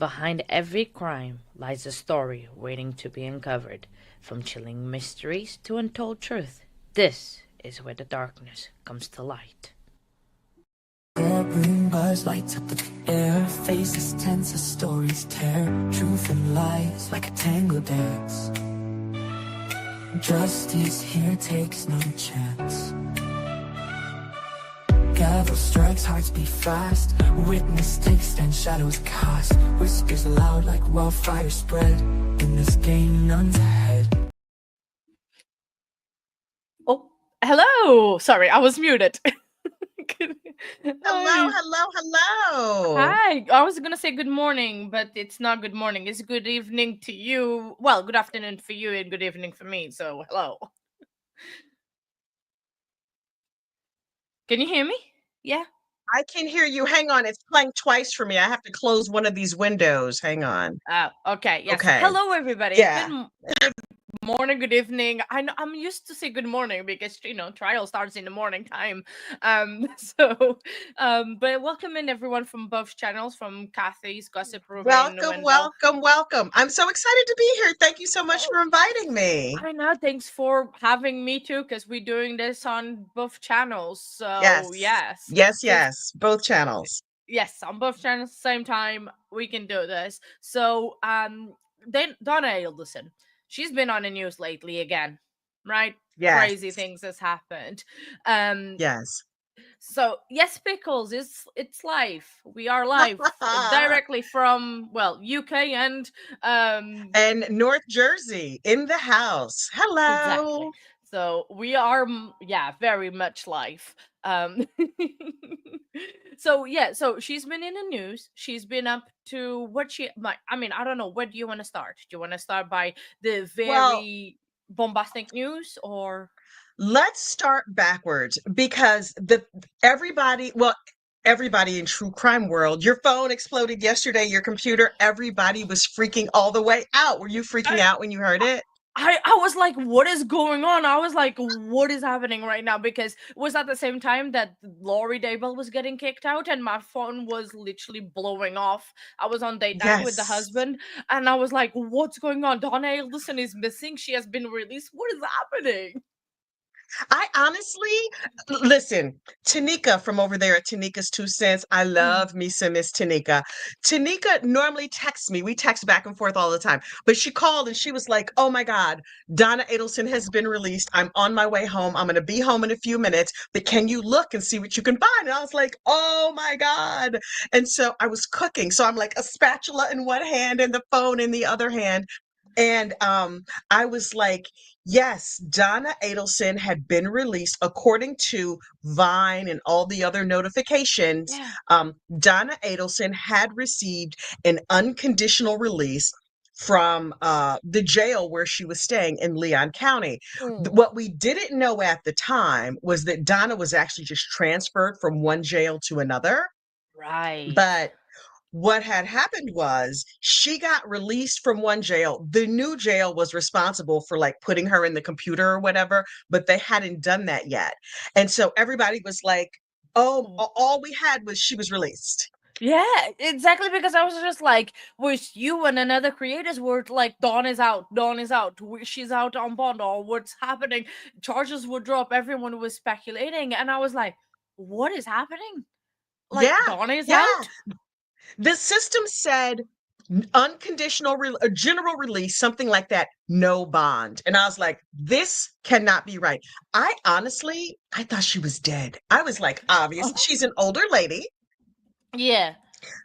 Behind every crime lies a story waiting to be uncovered, from chilling mysteries to untold truth. This is where the darkness comes to light. Roaring buzz lights up the air, faces tense as stories tear, truth and lies like a tango dance. Justice here takes no chance. Gavel strikes, hearts beat fast. Witness takes, stand shadows cast. Whispers loud like wildfire spread. In this game, none's ahead. Oh, hello! Sorry, I was muted. Hello, hello, hello. Hi. I was gonna say good morning, but it's not good morning. It's good evening to you. Well, good afternoon for you and good evening for me. So, hello. Can you hear me? Yeah. I can hear you. Hang on. It's playing twice for me. I have to close one of these windows. Hang on. Okay. Yes. Okay. Hello, everybody. Yeah. Good morning, good evening. I'm used to say good morning because trial starts in the morning time. But welcome in everyone from both channels, from Kathy's Gossip Room and Welcome, Innuendo. welcome. I'm so excited to be here. Thank you so much for inviting me. I know. Thanks for having me too, because we're doing this on both channels. So yes. Yes. Both channels. Yes, on both channels at the same time. We can do this. So then Donna Adelson, she's been on the news lately again, right? Yes. Crazy things has happened. Yes. So yes, Pickles, it's live. We are live directly from UK and North Jersey in the house. Hello. Exactly. So we are very much live. So she's been in the news. She's been up to I don't know, where do you want to start? Do you want to start by the very bombastic news, or let's start backwards, because everybody in true crime world, your phone exploded yesterday, your computer, everybody was freaking all the way out. Were you freaking out when you heard it? I was like, what is going on? I was like, what is happening right now? Because it was at the same time that Lori Daybell was getting kicked out and my phone was literally blowing off. I was on date night with the husband and I was like, what's going on? Donna Adelson is missing. She has been released. What is happening? I honestly, listen, Tanika from over there at Tanika's 2 Cents. I love me some Miss Tanika. Tanika normally texts me. We text back and forth all the time. But she called and she was like, oh my God, Donna Adelson has been released. I'm on my way home. I'm going to be home in a few minutes. But can you look and see what you can find? And I was like, oh my God. And so I was cooking. So I'm like a spatula in one hand and the phone in the other hand. And I was like, yes, Donna Adelson had been released according to Vine and all the other notifications. Donna Adelson had received an unconditional release from the jail where she was staying in Leon County. What we didn't know at the time was that Donna was actually just transferred from one jail to another. Right. But what had happened was she got released from one jail. The new jail was responsible for like putting her in the computer or whatever, but they hadn't done that yet. And so everybody was like, oh, all we had was she was released. Yeah, exactly, because I was just like, wish you and another creators were like, Dawn is out, she's out on bond, or what's happening? Charges would drop, everyone was speculating, and I was like, what is happening? Like, Dawn is out? The system said unconditional general release, something like that, no bond. And I was like, this cannot be right. I thought she was dead. I was like, obviously, she's an older lady. Yeah.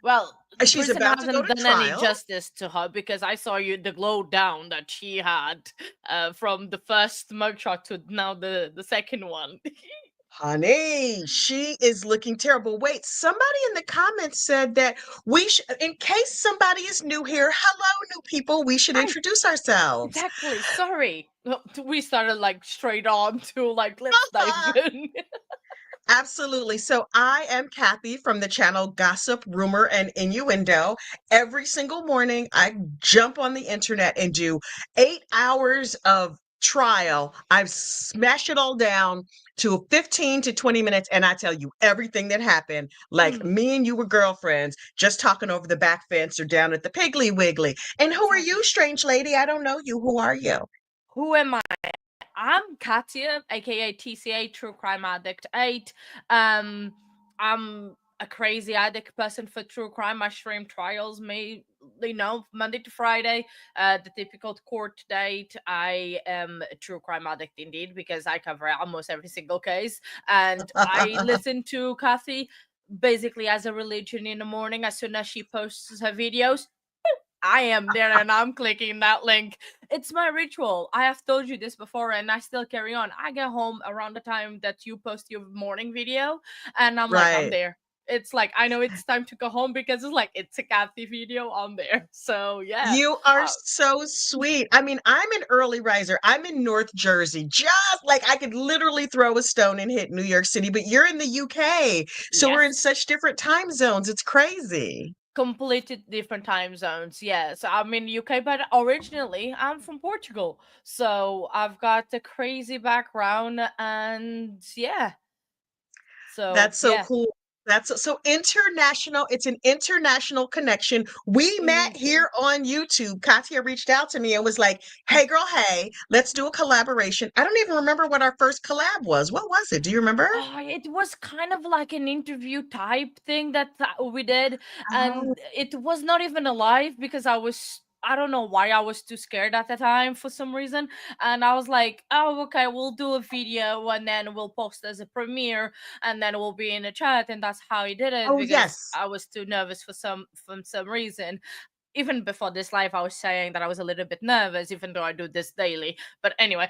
Well, she's about to go to done trial. any justice to her, because I saw the glow down that she had from the first mugshot to now the second one. Honey, she is looking terrible. Wait, somebody in the comments said that in case somebody is new here, hello, new people, we should introduce ourselves. Exactly. Sorry. We started like straight on to like, let's dive in. Absolutely. So I am Kathy from the channel Gossip, Rumor, and Innuendo. Every single morning, I jump on the internet and do 8 hours of trial. I've smashed it all down to 15 to 20 minutes and I tell you everything that happened. Like Mm, me and you were girlfriends just talking over the back fence or down at the Piggly Wiggly. And who are exactly. you, strange lady? I don't know you. Who are you? Who am I? I'm Katya, aka TCA True Crime Addict 8. Um, I'm a crazy addict person for true crime. I stream trials, Monday to Friday. The typical court date. I am a true crime addict indeed because I cover almost every single case, and I listen to Kathy basically as a religion in the morning. As soon as she posts her videos, I am there and I'm clicking that link. It's my ritual. I have told you this before and I still carry on. I get home around the time that you post your morning video and I'm like, I'm Right. there. It's like, I know it's time to go home because it's like, it's a Kathy video on there. So, yeah. You are Uh, so sweet. I mean, I'm an early riser. I'm in North Jersey, just like I could literally throw a stone and hit New York City, but you're in the UK. So we're in yes. such different time zones. It's crazy. Completely different time zones. Yes. I'm in UK, but originally I'm from Portugal. So I've got a crazy background and yeah. So, That's so yeah. cool. That's so international. It's an international connection. We met Indeed. here on YouTube. Katya reached out to me and was like, "Hey, girl, hey, let's do a collaboration." I don't even remember what our first collab was. What was it? Do you remember? Oh, it was kind of like an interview type thing that we did, Oh, and it was not even alive because I don't know why I was too scared at the time for some reason, and I was like, oh, okay, we'll do a video and then we'll post as a premiere, and then we'll be in a chat, and that's how I did it oh because yes. I was too nervous for some reason. Even before this live, I was saying that I was a little bit nervous, even though I do this daily. But anyway,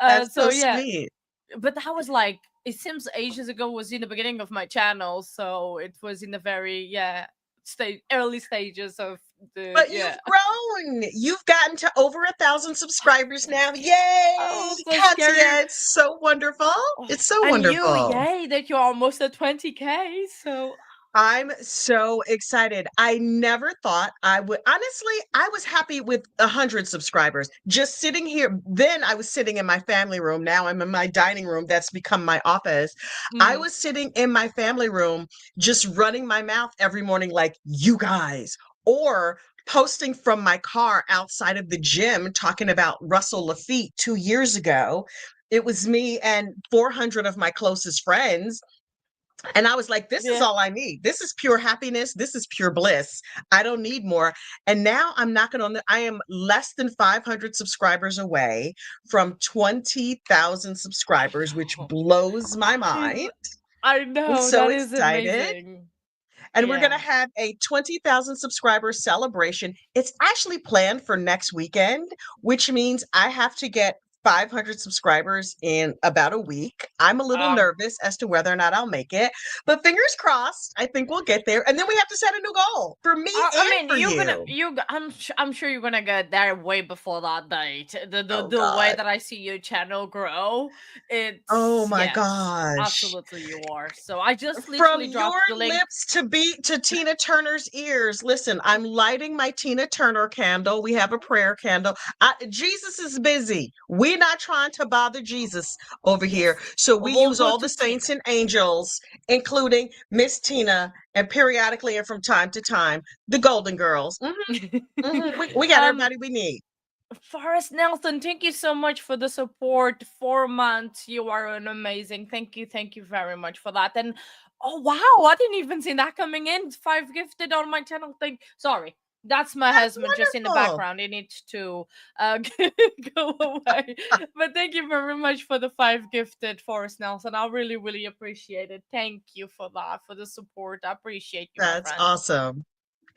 That's so so yeah, sweet. but that was like it seems ages ago, was in the beginning of my channel, so it was in the very early stages of the But you've grown. You've gotten to over 1,000 subscribers now. Yay, oh, so scary. Katya! It's so wonderful. Oh, It's so and you, wonderful. yay that you're almost at 20K, so I'm so excited. I never thought I would. Honestly, I was happy with 100 subscribers. Just sitting here. Then I was sitting in my family room. Now I'm in my dining room. That's become my office. I mm, was sitting in my family room, just running my mouth every morning, like, you guys, or posting from my car outside of the gym, talking about Russell Lafite 2 years ago. It was me and 400 of my closest friends, and I was like, this is yeah. all I need. This is pure happiness. This is pure bliss. I don't need more. And now I'm knocking on I am less than 500 subscribers away from 20,000 subscribers, which blows my Is- mind. I I'm know so that is excited. amazing. And we're going to Yeah. have a 20,000 subscriber celebration. It's actually planned for next weekend, which means I have to get 500 subscribers in about a week. I'm a little um nervous as to whether or not I'll make it, but fingers crossed, I think we'll get there. And then we have to set a new goal for me I and mean, for you. I'm sure you're gonna get there way before that date. Oh, The way God. that I see your channel grow, Oh, it's my yes, gosh. absolutely you are. So I just From literally your dropped the link. lips to beat to Tina Turner's ears. Listen, I'm lighting my Tina Turner candle. We have a prayer candle. Jesus is busy. We're not trying to bother Jesus over here. Yes, So we we'll use go all the to saints Tina. and angels, including Miss Tina, and periodically and from time to time, the Golden Girls. We got um, everybody we need. Forrest Nelson, thank you so much for the support. 4 months, you are an amazing. Thank you very much for that. And oh wow, I didn't even see that coming in. 5 gifted on my channel. Sorry, that's my That's husband just in the wonderful. background. He needs to go away. But thank you very much for the 5 gifted, Forrest Nelson. I really, really appreciate it. Thank you for that, for the support. I appreciate you, my That's friend. awesome.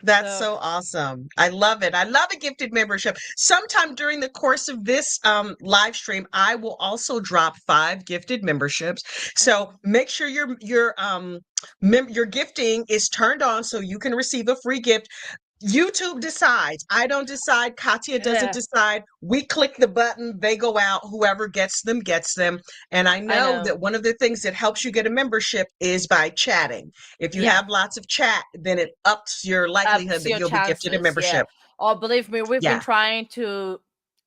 That's So so awesome. I love it. I love a gifted membership. Sometime during the course of this live stream, I will also drop 5 gifted memberships. So make sure your gifting is turned on so you can receive a free gift. YouTube decides. I don't decide. Katya doesn't yeah, decide. We click the button, they go out. Whoever gets them, gets them. And I I know that know. one of the things that helps you get a membership is by chatting. If you Yeah. have lots of chat, then it ups your likelihood Ups that your you'll be gifted a chances, yeah. membership. Oh, believe me, we've been Yeah. trying to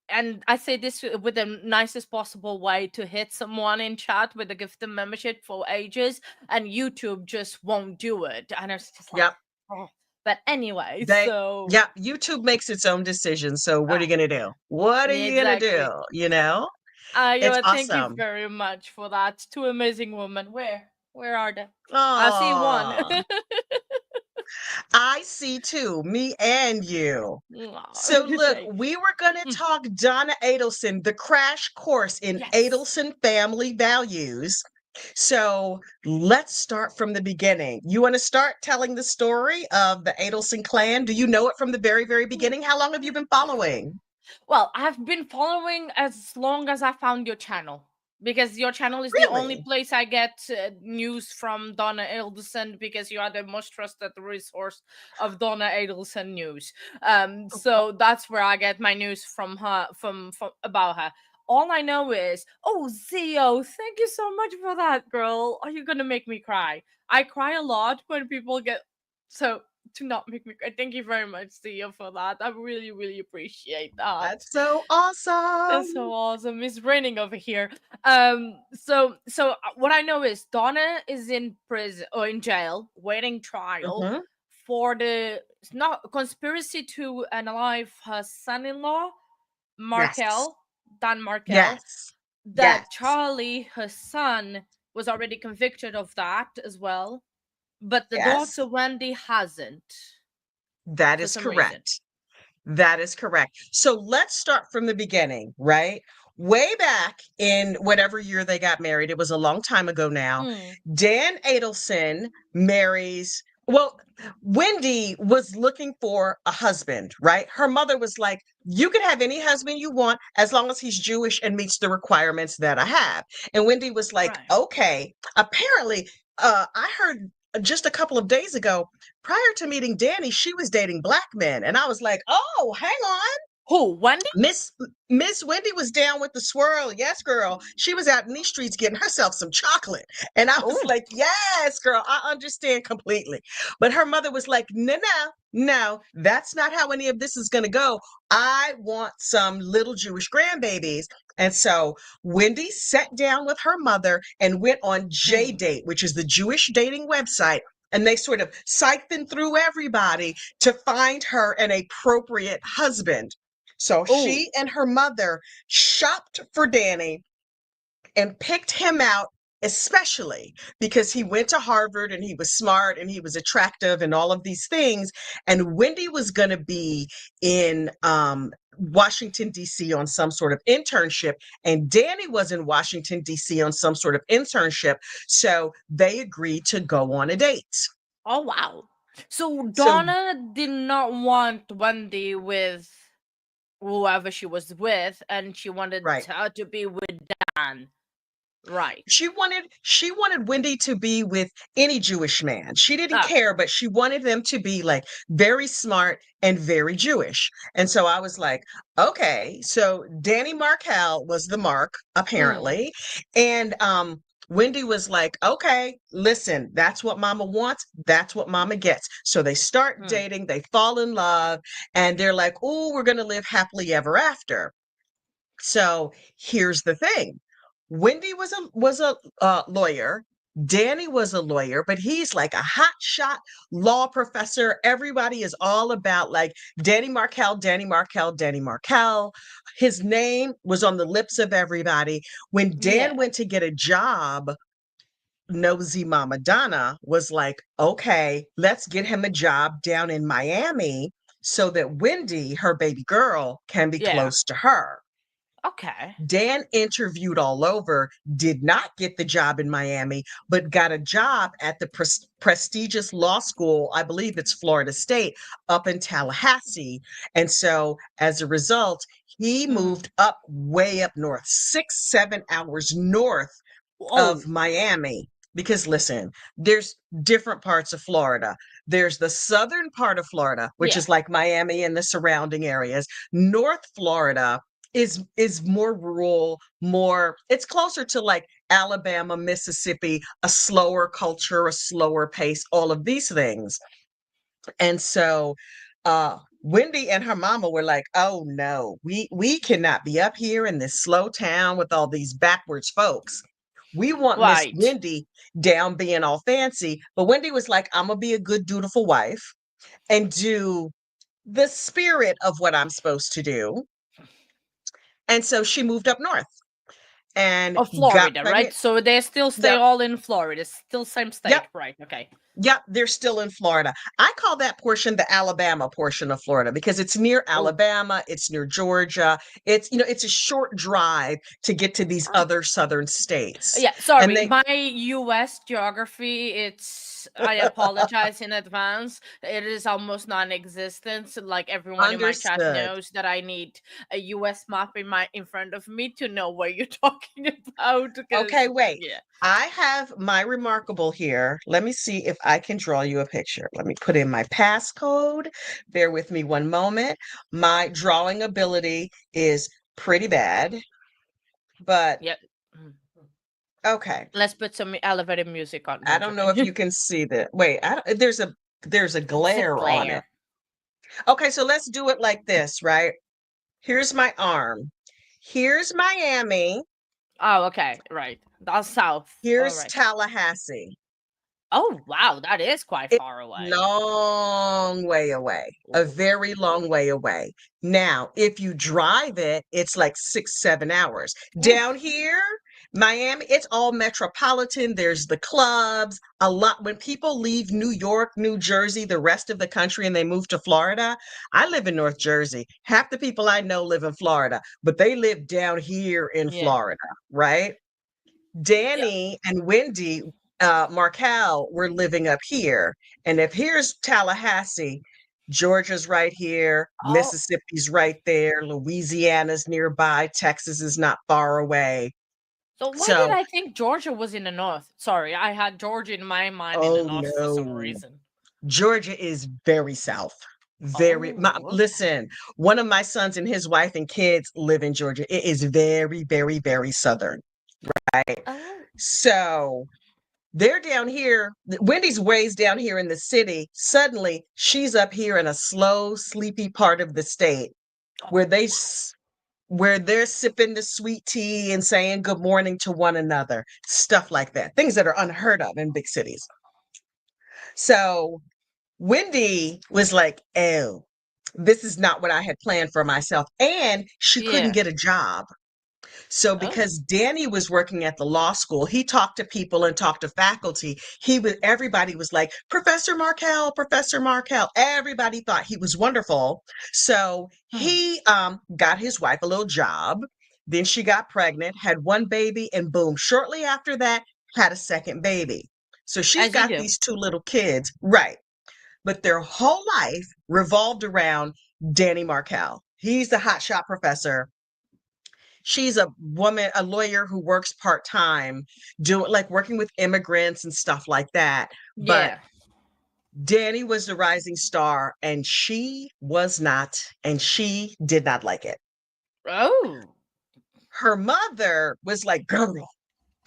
and I say this with the nicest possible way to hit someone in chat with a gift of membership for ages, and YouTube just won't do it. And it's just like, Yep. oh. But anyway, They so yeah, YouTube makes its own decision. So what are you ah, gonna do? What are yeah, you gonna do? exactly. You know? It's Thank you awesome. very much for that. Two amazing women. Where are they? I see one. Oh, I see too, me and you. Aw, So look, thank we were going to you. talk Donna Adelson, the crash course in Yes. Adelson family values. So let's start from the beginning. You want to start telling the story of the Adelson clan? Do you know it from the very, very beginning? How long have you been following? Well, I've been following as long as I found your channel, because your channel is the only Really? place I get news from Donna Adelson, because you are the most trusted resource of Donna Adelson news. So that's where I get my news from her, from about her. All I know is, oh, Zio, thank you so much for that, girl. Are you gonna make me cry? I cry a lot when people get so. To not make me cry. Thank you very much, Zio, for that. I really, really appreciate that. That's so That's so awesome. awesome. It's raining over here. So what I know is Donna is in prison or in jail, waiting trial Hmm. for the it's not conspiracy to unalive her son-in-law, Yes. Markel, Dan Markel. Yes. That Yes. Charlie, her son, was already convicted of that as well, but the Yes. daughter Wendy hasn't That for is some reason. correct. That is correct. So let's start from the beginning, right? Way back in whatever year they got married, it was a long time ago now. Mm, Dan Adelson marries, well, Wendy was looking for a husband, right? Her mother was like, you can have any husband you want as long as he's Jewish and meets the requirements that I have. And Wendy was like, right. okay. Apparently, I heard just a couple of days ago, prior to meeting Danny, she was dating black men. And I was like, oh, hang on. Who? Wendy? Miss Miss Wendy was down with the swirl. Yes, girl. She was out in these streets getting herself some chocolate. And I was Oh. like, yes, girl, I understand completely. But her mother was like, no, no, no, that's not how any of this is going to go. I want some little Jewish grandbabies. And so Wendy sat down with her mother and went on J Mm. Date, which is the Jewish dating website. And they sort of siphoned through everybody to find her an appropriate husband. So Oh. she and her mother shopped for Danny and picked him out, especially because he went to Harvard and he was smart and he was attractive and all of these things. And Wendy was going to be in Washington, D.C. on some sort of internship, and Danny was in Washington, D.C. on some sort of internship. So they agreed to go on a date. Oh wow. So So, Donna did not want Wendy with whoever she was with, and she wanted right. her to be with Dan. Right. She wanted Wendy to be with any Jewish man. She didn't Okay. care, but she wanted them to be like very smart and very Jewish. And so I was like, okay. So Danny Markel was the mark, Mm, apparently. And Wendy was like, okay, listen, that's what mama wants. That's what mama gets. So they start mm, dating, they fall in love, and they're like, oh, we're going to live happily ever after. So here's the thing. Wendy was a lawyer. Danny was a lawyer, but he's like a hot shot law professor. Everybody is all about like Danny Markel, Danny Markel, Danny Markel. His name was on the lips of everybody. When Dan yeah. went to get a job, nosy mama Donna was like, okay, let's get him a job down in Miami so that Wendy, her baby girl, can be Yeah. close to her. Okay. Dan interviewed all over, did not get the job in Miami, but got a job at the prestigious law school, I believe it's Florida State, up in Tallahassee. And so as a result, he Mm. moved up way up north, 6, 7 hours north Oh. of Miami. Because listen, there's different parts of Florida. There's the southern part of Florida, which Yeah. is like Miami and the surrounding areas. North Florida is more rural, more it's closer to like Alabama, Mississippi, a slower culture, a slower pace, all of these things. And so Wendy and her mama were like, "Oh no, we cannot be up here in this slow town with all these backwards folks. We want Miss Right. Wendy down being all fancy." But Wendy was like, "I'm gonna be a good, dutiful wife and do the spirit of what I'm supposed to do." And so she moved up north and Of got Florida, right? pregnant. So they still stay Yep, all in Florida, still same state, yep. right? Okay. Yep, they're still in Florida. I call that portion the Alabama portion of Florida because it's near Oh. Alabama, it's near Georgia. It's a short drive to get to these other southern states. Yeah, And sorry. they My US geography, I apologize in advance. It is almost non-existent. Like everyone in my chat understood. knows that I need a US map in front of me to know what you're talking about Okay, because wait. yeah. I have my remarkable here. Let me see if I can draw you a picture. Let me put in my passcode. Bear with me one moment. My drawing ability is pretty bad, but Yep. Mm. okay. Let's put some elevator music on. No, I I'm don't know if joking. you can see that. Wait, there's a It's a glare on it. glare. Okay, so let's do it like this, right? Here's my arm. Here's Miami. Oh, okay, right. That's south. All Here's right. Tallahassee. Oh, wow, that is quite It's far away. long way away, a Oof. very long way away. Now, if you drive it, it's like 6, 7 hours. Down Oof. here, Miami, it's all metropolitan. There's the clubs, a lot. When people leave New York, New Jersey, the rest of the country, and they move to Florida, I live in North Jersey. Half the people I know live in Florida, but they live down here in Yeah. Florida, right? Yeah. Danny and Wendy Markel were living up here. And if here's Tallahassee, Georgia's right here, Oh, Mississippi's right there, Louisiana's nearby, Texas is not far away. so why did So, I think Georgia was in the north? Sorry, I had Georgia in my mind in the oh north for some no, reason. Georgia is very south. Oh, okay. Listen, one of my sons and his wife and kids live in Georgia. It is very, very, very southern, right? Oh, So, they're down here. Wendy's ways down here in the city. Suddenly, she's up here in a slow, sleepy part of the state where where they're sipping the sweet tea and saying good morning to one another, stuff like that. Things that are unheard of in big cities. So Wendy was like, "Oh, this is not what I had planned for myself," and she couldn't yeah. get a job. So Oh, because Danny was working at the law school, he talked to people and talked to faculty. Everybody was like, Professor Markel, Professor Markel. Everybody thought he was wonderful. So hmm. he got his wife a little job. Then she got pregnant, had one baby, and boom, shortly after that, had a second baby. So she's As you got do. these two little kids, right? But their whole life revolved around Danny Markel. He's the hotshot professor. She's a woman, a lawyer who works part-time, doing like working with immigrants and stuff like that. But Yeah. Danny was the rising star and she was not, and she did not like it. Oh, Her mother was like, girl,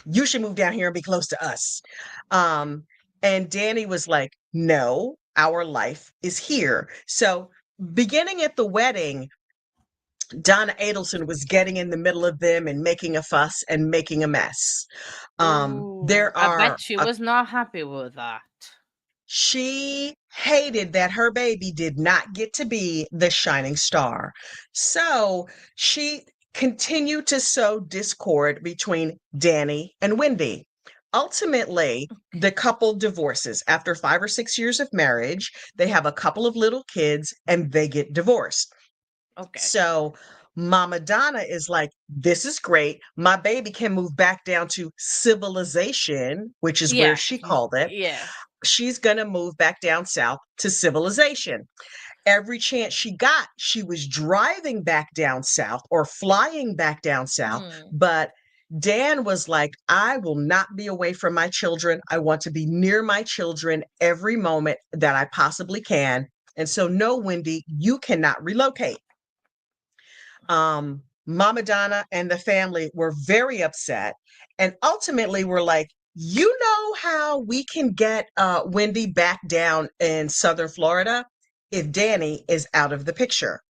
you should move down here and be close to us. Um, and Danny was like, no, our life is here. So beginning at the wedding, Donna Adelson was getting in the middle of them and making a fuss and making a mess. oh, There I are bet she a was not happy with that. She hated that her baby did not get to be the shining star. So she continued to sow discord between Danny and Wendy. Ultimately, the couple divorces after 5 or 6 years of marriage. They have a couple of little kids and they get divorced. Okay. So Mama Donna is like, this is great. My baby can move back down to civilization, which is where Yeah. she called it. Yeah. She's going to move back down south to civilization. Every chance she got, she was driving back down south or flying back down south. Hmm. But Dan was like, I will not be away from my children. I want to be near my children every moment that I possibly can. And so, no, Wendy, you cannot relocate. Mama Donna and the family were very upset and ultimately were like, you know how we can get Wendy back down in Southern Florida? if Danny is out of the picture.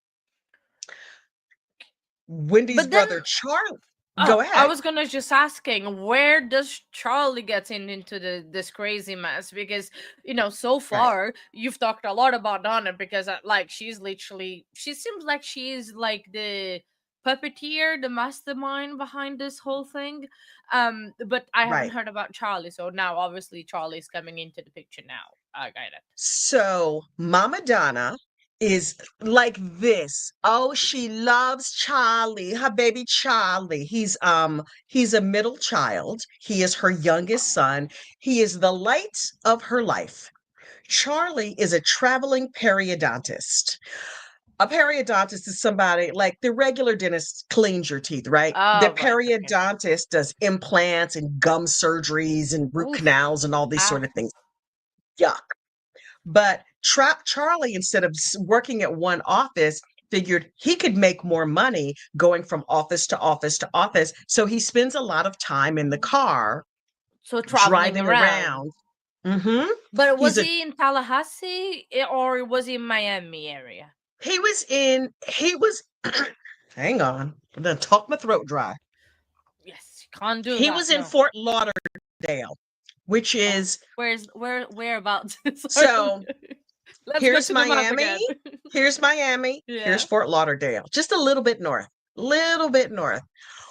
Wendy's But then, brother Charlie. Go oh, I ahead. was gonna just asking, where does Charlie get into this crazy mess? Because so Right. far you've talked a lot about Donna because like she seems like she's like the puppeteer, the mastermind behind this whole thing. But I haven't Right. heard about Charlie, so now obviously Charlie's coming into the picture now. I got it. So Mama Donna is like this. Oh, she loves Charlie, her baby Charlie. He's a middle child. He is her youngest son. He is the light of her life. Charlie is a traveling periodontist. A periodontist is somebody like the regular dentist cleans your teeth, right? The Oh, right. Okay. periodontist does implants and gum surgeries and root Oof. canals and all these sort Ah. of things. Yuck. But Charlie, instead of working at one office, figured he could make more money going from office to office to office. So he spends a lot of time in the car So traveling driving around. around. hmm But was He's a he in Tallahassee or was he in Miami area? he was hang on. I'm gonna talk my throat dry. Yes, you can't do He that. was in No. Fort Lauderdale, which Oh, is whereabouts? Sorry. so Let's go here's to the map Miami, again. here's Miami, here's Yeah. Fort Lauderdale, just a little bit north, little bit north.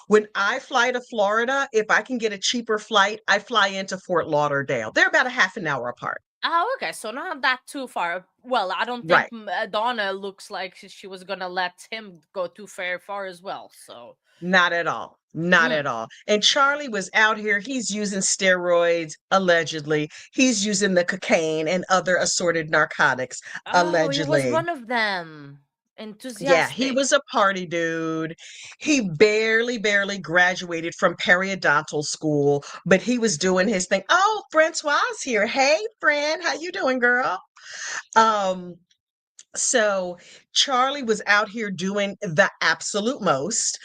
When I fly to Florida, if I can get a cheaper flight, I fly into Fort Lauderdale. They're about a half an hour apart. Oh, okay. So not that too far. Well, I don't think Right. Donna looks like she was gonna let him go too far as well. So. Not at all. Not Mm. at all. And Charlie was out here. He's using steroids, allegedly. He's using the cocaine and other assorted narcotics, Oh, he was allegedly. one of them. Yeah, he Enthusiastic. was a party dude. He barely graduated from periodontal school, but he was doing his thing. Oh, Francois here. Hey, friend, how you doing, girl? Um, so Charlie was out here doing the absolute most,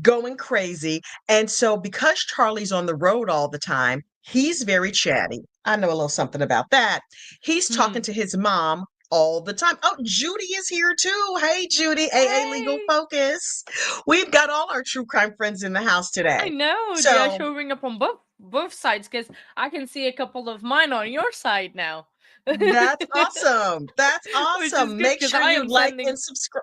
going crazy. And so because Charlie's on the road all the time, he's very chatty. I know a little something about that. He's talking Hmm. to his mom all the time. Oh, Judy is here too. Hey, Judy, AA Legal Hey. Focus. We've got all our true crime friends in the house I today. know they are So showing up on both sides because I can see a couple of mine on your side now, that's awesome. That's which is awesome. good Make because sure I you am like sending. and subscribe.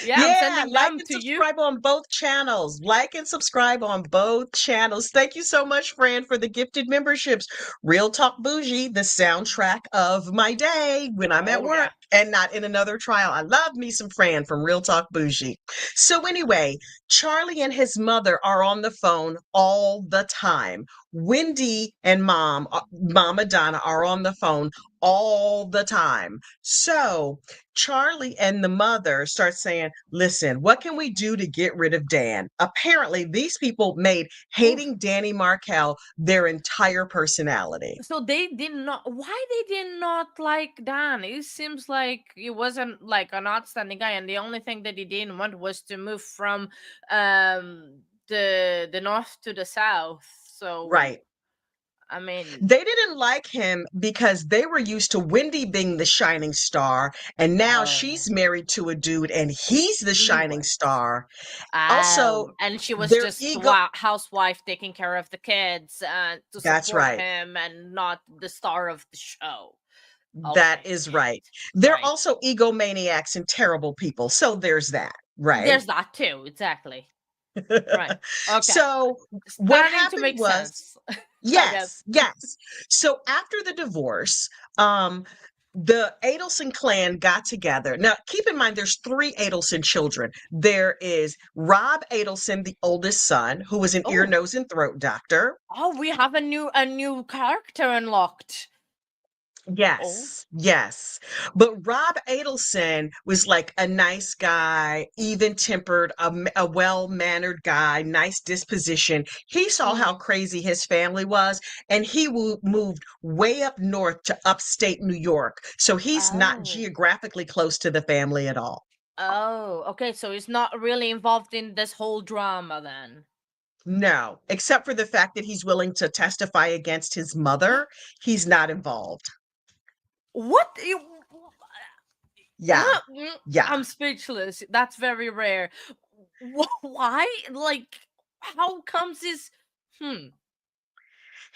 Yeah, I'm Yeah, sending like them and to you. subscribe on both channels. Like and subscribe on both channels. Thank you so much, Fran, for the gifted memberships. Real Talk Bougie, the soundtrack of my day when I'm at Oh work yeah. and not in another trial. I love me some Fran from Real Talk Bougie. So, anyway, Charlie and his mother are on the phone all the time. Wendy and Mama Donna are on the phone all the time. So, Charlie and the mother start saying, listen, what can we do to get rid of Dan? Apparently, these people made Oof. hating Danny Markel their entire personality. So they did not. Why they did not like Dan? It seems like he wasn't like an outstanding guy, and the only thing that he didn't want was to move from the north to the south. So Right. I mean, They didn't like him because they were used to Wendy being the shining star, and now oh, she's married to a dude and he's the he shining was. star. Also, Oh, and she was their just the ego. housewife taking care of the kids to That's support right. him and not the star of the show. That Okay, is got right. it. They're Right. also egomaniacs and terrible people. So there's that, right? There's that too, exactly. Right. Okay. So what Starting to happened make was, sense, I guess. yes, yes. So after the divorce, the Adelson clan got together. Now, keep in mind, there's three Adelson children. There is Rob Adelson, the oldest son, who was an ear, Oh, nose, and throat doctor. oh, we have a new character unlocked. Oh, Yes, yes. But Rob Adelson was like a nice guy, even-tempered, a well-mannered guy, nice disposition. He saw how mm. crazy his family was, and he moved way up north to upstate New York. So he's not Oh, geographically close to the family at all. oh, okay. So he's not really involved in this whole drama then. No, except for the fact that he's willing to testify against his mother, he's not involved. What? Yeah. Yeah. I'm speechless. That's very rare. Why? Like, how comes this? Hmm.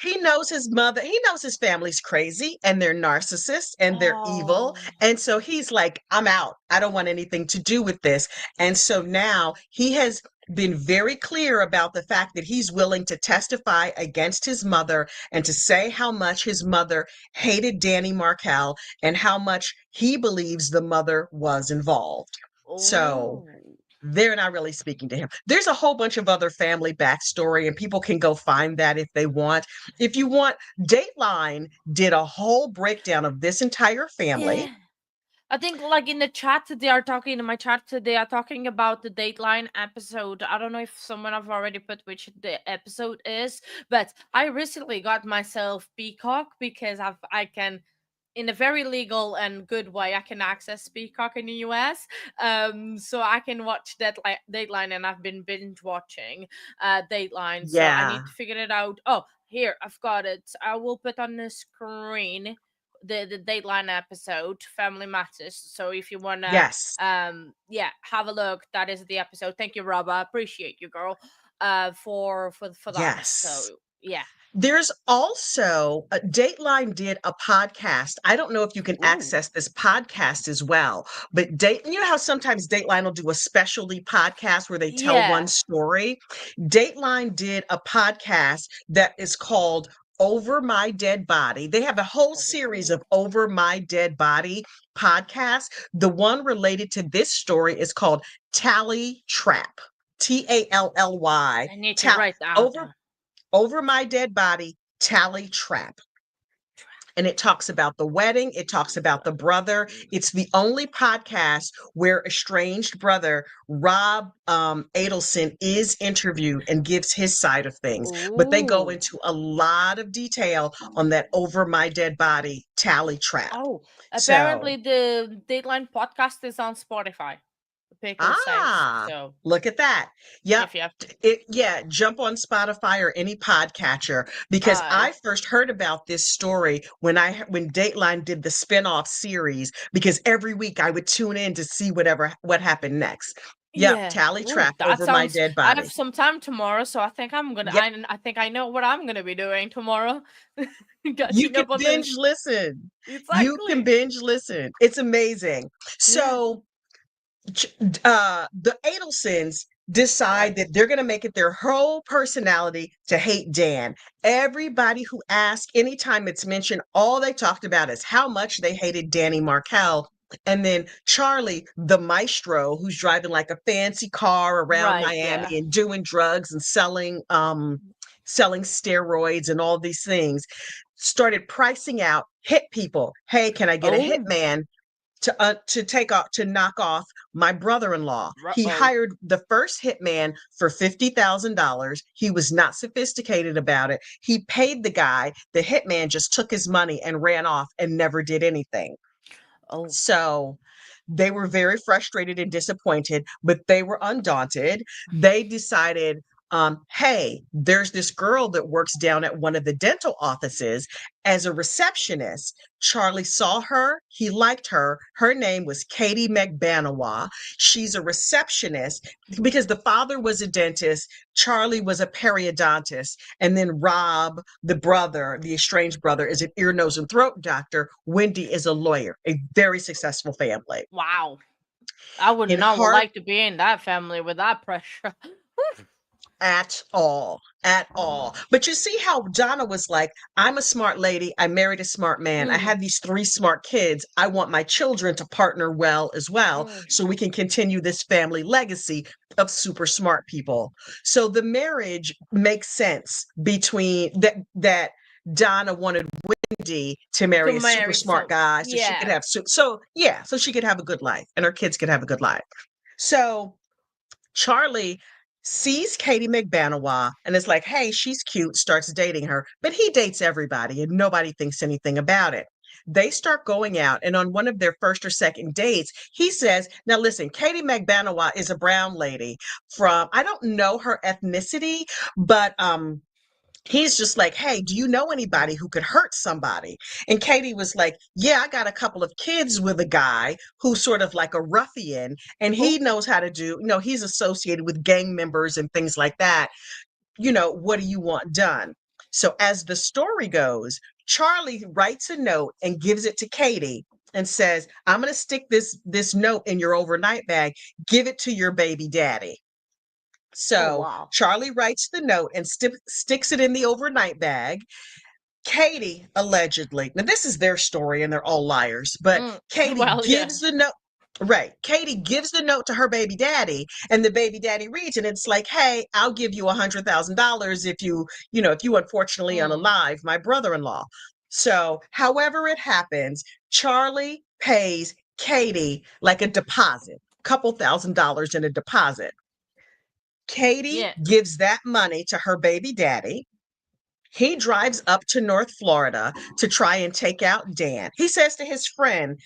He knows his mother, he knows his family's crazy and they're narcissists and they're evil. Oh. And so he's like, I'm out. I don't want anything to do with this. And so now he has been very clear about the fact that he's willing to testify against his mother and to say how much his mother hated Danny Markel and how much he believes the mother was involved. So Oh. they're not really speaking to him. There's a whole bunch of other family backstory, and people can go find that if they want. If you want, Dateline did a whole breakdown of this entire family. Yeah. I think like in the chat they are talking in my chat they are talking about the Dateline episode. I don't know if someone have already put which the episode is, but I recently got myself Peacock because I can in a very legal and good way I can access Peacock in the US. So I can watch that Dateline and I've been binge watching Dateline. So I Yeah. need to figure it out. Oh, here, I've got it. I will put on the screen the Dateline episode, Family Matters. So if you wanna Yes. have a look, that is the episode. Thank you, Rob. I appreciate you, girl. For that. Yes. So yeah. There's also Dateline did a podcast. I don't know if you can Ooh. access this podcast as well, but you know how sometimes Dateline will do a specialty podcast where they tell one Yeah. story? Dateline did a podcast that is called Over My Dead Body. They have a whole series Oh. of Over My Dead Body podcasts. The one related to this story is called Tally Trap. Tally. I need to Tal- write down. over My Dead Body, Tally Trap. And it talks about the wedding. It talks about the brother. It's the only podcast where estranged brother Rob Adelson is interviewed and gives his side of things. But they go Ooh. into a lot of detail on that Over My Dead Body Tally Trap. Oh, So, apparently the Dateline podcast is on Spotify. Pickle says so. look at that. Yep. If you have, Jump on Spotify or any podcatcher because uh, I first heard about this story when Dateline did the spin-off series because every week I would tune in to see what happened next. Yep, yeah. Tally Ooh, Trap that Over My sounds. Dead I Body. have some time tomorrow, so I think I'm gonna. Yep, I think I know what I'm gonna be doing tomorrow. you Catching can up on the binge listen. You can exactly. binge listen. It's amazing. Yeah. So the Adelsons decide Right. that they're going to make it their whole personality to hate Dan. Everybody who asks, anytime it's mentioned, all they talked about is how much they hated Danny Markel. And then Charlie, the maestro, who's driving like a fancy car around Right. Yeah. Miami and doing drugs and selling steroids and all these things, started pricing out hit people. Hey, can I get a Oh. hitman to knock off my brother-in-law? He Oh. hired the first hitman for $50,000. He was not sophisticated about it. He paid the guy. The hitman just took his money and ran off and never did anything. Oh. So they were very frustrated and disappointed, but they were undaunted. They decided, hey, there's this girl that works down at one of the dental offices as a receptionist. Charlie saw her. He liked her. Her name was Katie McBanawa. She's a receptionist because the father was a dentist. Charlie was a periodontist. And then Rob, the brother, the estranged brother, is an ear, nose, and throat doctor. Wendy is a lawyer, a very successful family. Wow. I would In not heart, like to be in that family with that pressure. at all. But you see how Donna was like, I'm a smart lady. I married a smart man. I Mm, had these 3 smart kids. I want my children to partner well as well mm. so we can continue this family legacy of super smart people. So the marriage makes sense between that Donna wanted Wendy to marry To a super marry smart some. guy so she could Yeah. have so she could have a good life and her kids could have a good life. So Charlie sees Katie McBanawa and is like, hey, she's cute, starts dating her, but he dates everybody and nobody thinks anything about it. They start going out, and on one of their first or second dates, he says, now listen, Katie McBanawa is a brown lady from, I don't know her ethnicity, but he's just like, hey, do you know anybody who could hurt somebody? And Katie was like, yeah, I got a couple of kids with a guy who's sort of like a ruffian, and he Oh, knows how to do, he's associated with gang members and things like that. What do you want done? So as the story goes, Charlie writes a note and gives it to Katie and says, I'm going to stick this note in your overnight bag. Give it to your baby daddy. oh So wow. Charlie writes the note and sticks it in the overnight bag. Katie allegedly, now this is their story and they're all liars, but Katie Well, yeah. gives the note. Right. Katie gives the note to her baby daddy, and the baby daddy reads, and it's like, hey, I'll give you $100,000 if you unfortunately Mm. unalive my brother-in-law. So, however it happens, Charlie pays Katie like a deposit, couple $1,000s in a deposit. Katie Yeah. gives that money to her baby daddy. He drives up to North Florida to try and take out Dan. He says to his friend,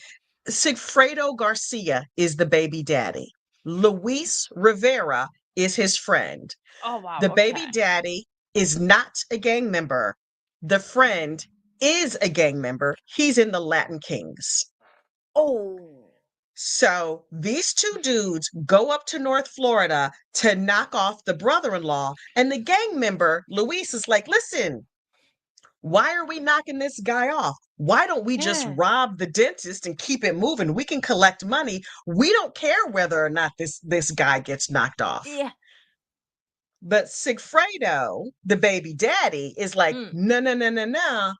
Sigfredo Garcia is the baby daddy. Luis Rivera is his friend. Oh wow. The Okay. baby daddy is not a gang member. The friend is a gang member. He's in the Latin Kings. Oh. So these two dudes go up to North Florida to knock off the brother-in-law, and the gang member, Luis, is like, listen, why are we knocking this guy off? Why don't we just Yeah. rob the dentist and keep it moving? We can collect money. We don't care whether or not this guy gets knocked off. Yeah. But Sigfredo, the baby daddy, is like, Mm. no, no, no, no, no.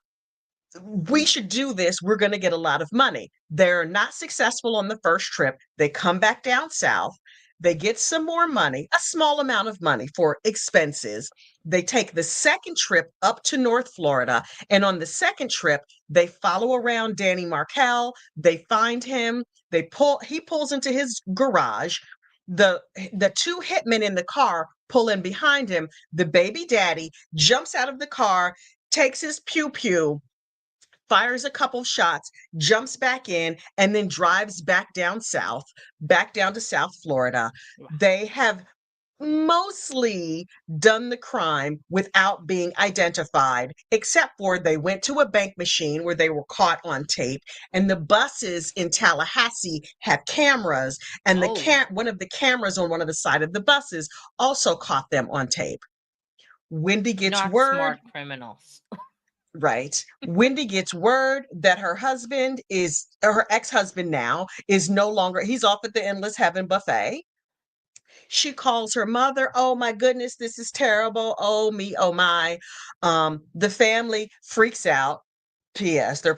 We should do this. We're going to get a lot of money. They're not successful on the first trip. They come back down south. They get some more money, a small amount of money for expenses. They take the second trip up to North Florida. And on the second trip, they follow around Danny Markel. They find him. He pulls into his garage. The two hitmen in the car pull in behind him. The baby daddy jumps out of the car, takes his pew pew, fires a couple shots, jumps back in, and then drives back down south, back down to South Florida. Wow. They have mostly done the crime without being identified, except for they went to a bank machine where they were caught on tape, and the buses in Tallahassee have cameras, and Oh. one of the cameras on one of the side of the buses also caught them on tape. Wendy gets Not word. smart criminals. Right. Wendy gets word that her ex-husband now, is no longer, he's off at the Endless Heaven buffet. She calls her mother. Oh my goodness, this is terrible. Oh me, oh my. The family freaks out. P.S. They're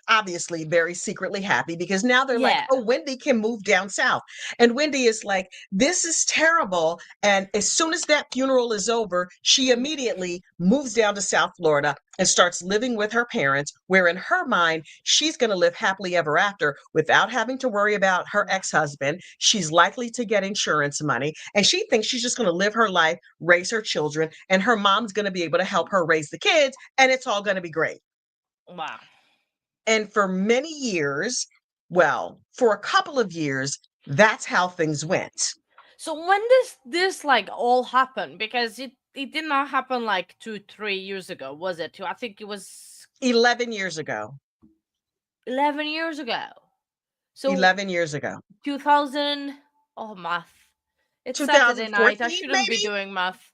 obviously very secretly happy because now they're like, Yeah. oh, Wendy can move down south. And Wendy is like, this is terrible. And as soon as that funeral is over, she immediately moves down to South Florida and starts living with her parents, where in her mind, she's going to live happily ever after without having to worry about her ex-husband. She's likely to get insurance money. And she thinks she's just going to live her life, raise her children, and her mom's going to be able to help her raise the kids. And it's all going to be great. Wow. And for many years, well, for a couple of years, that's how things went. So when does this like all happen? Because it did not happen like 2-3 years ago, was it? I think it was 11 years ago. 11 years ago. So 11 years ago. 2000. Oh, math. It's Saturday night. I 2014, shouldn't be maybe? doing math.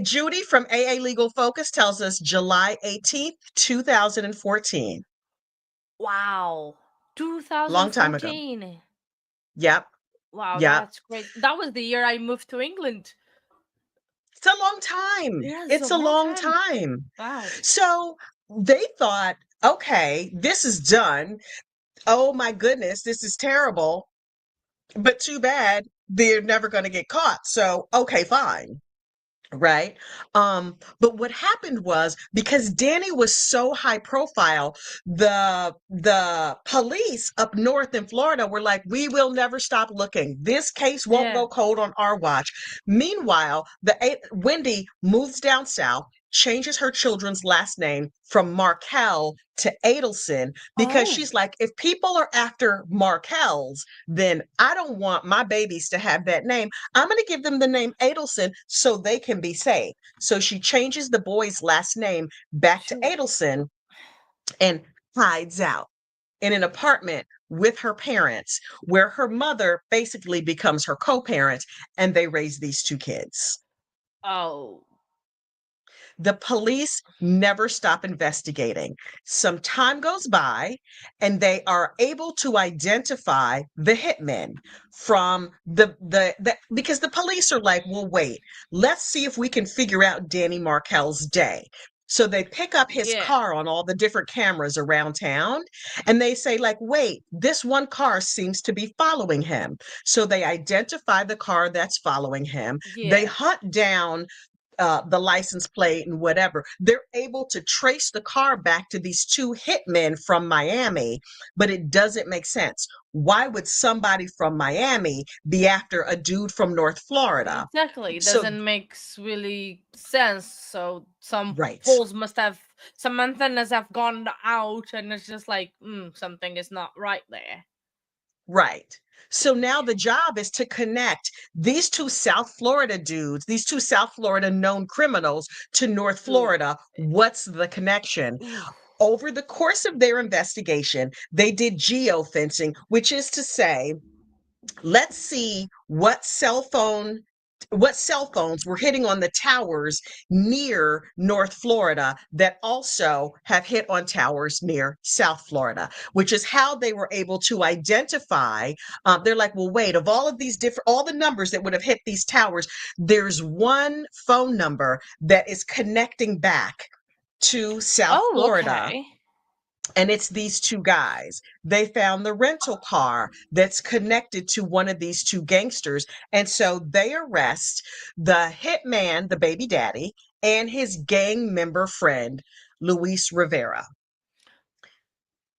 Judy from AA Legal Focus tells us July 18th, 2014. Wow. Long time ago. 2014. Yep. Wow, Yep. that's great. That was the year I moved to England. It's a long time. Yeah, It's a long time. Wow. So they thought, okay, this is done. Oh my goodness, this is terrible. But too bad, they're never going to get caught. So, okay, fine. Right. But what happened was, because Danny was so high profile, the police up north in Florida were like, we will never stop looking. This case won't Yeah. go cold on our watch. Meanwhile, Wendy moves down south. changes her children's last name from Markel to Adelson because Oh, she's like, if people are after Markel's, then I don't want my babies to have that name. I'm going to give them the name Adelson so they can be safe. So she changes the boy's last name back to shoot. Adelson and hides out in an apartment with her parents, where her mother basically becomes her co parent and they raise these two kids. Oh, The police never stop investigating. Some time goes by and they are able to identify the hitmen from because the police are like, well, wait, let's see if we can figure out Danny Markel's day. So they pick up his yeah, car on all the different cameras around town and they say, like, wait, this one car seems to be following him. So they identify the car that's following him. They yeah. hunt down the license plate and whatever. They're able to trace the car back to these two hitmen from Miami, but it doesn't make sense. Why would somebody from Miami be after a dude from North Florida? Exactly. It So, doesn't make really sense. So some right. poles must have, some antennas have gone out, and it's just like, something is not right there. Right. So now the job is to connect these two South Florida dudes, these two South Florida known criminals to North Ooh, Florida. What's the connection? ooh. Over the course of their investigation, they did geofencing, which is to say, let's see what cell phones were hitting on the towers near North Florida that also have hit on towers near South Florida, which is how they were able to identify. They're like, well, wait, of all of these different, all the numbers that would have hit these towers, there's one phone number that is connecting back to South Oh, Florida, okay. and it's these two guys. They found the rental car that's connected to one of these two gangsters. And so they arrest the hitman, the baby daddy, and his gang member friend, Luis Rivera.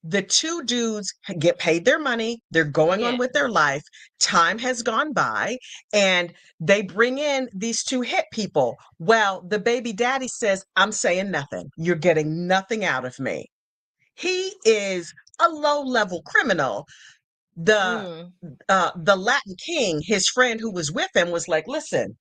The two dudes get paid their money. They're going on Yeah. with their life. Time has gone by, and they bring in these two hit people. Well, the baby daddy says, I'm saying nothing. You're getting nothing out of me. He is a low-level criminal. The Mm. the Latin king, his friend who was with him, was like, listen,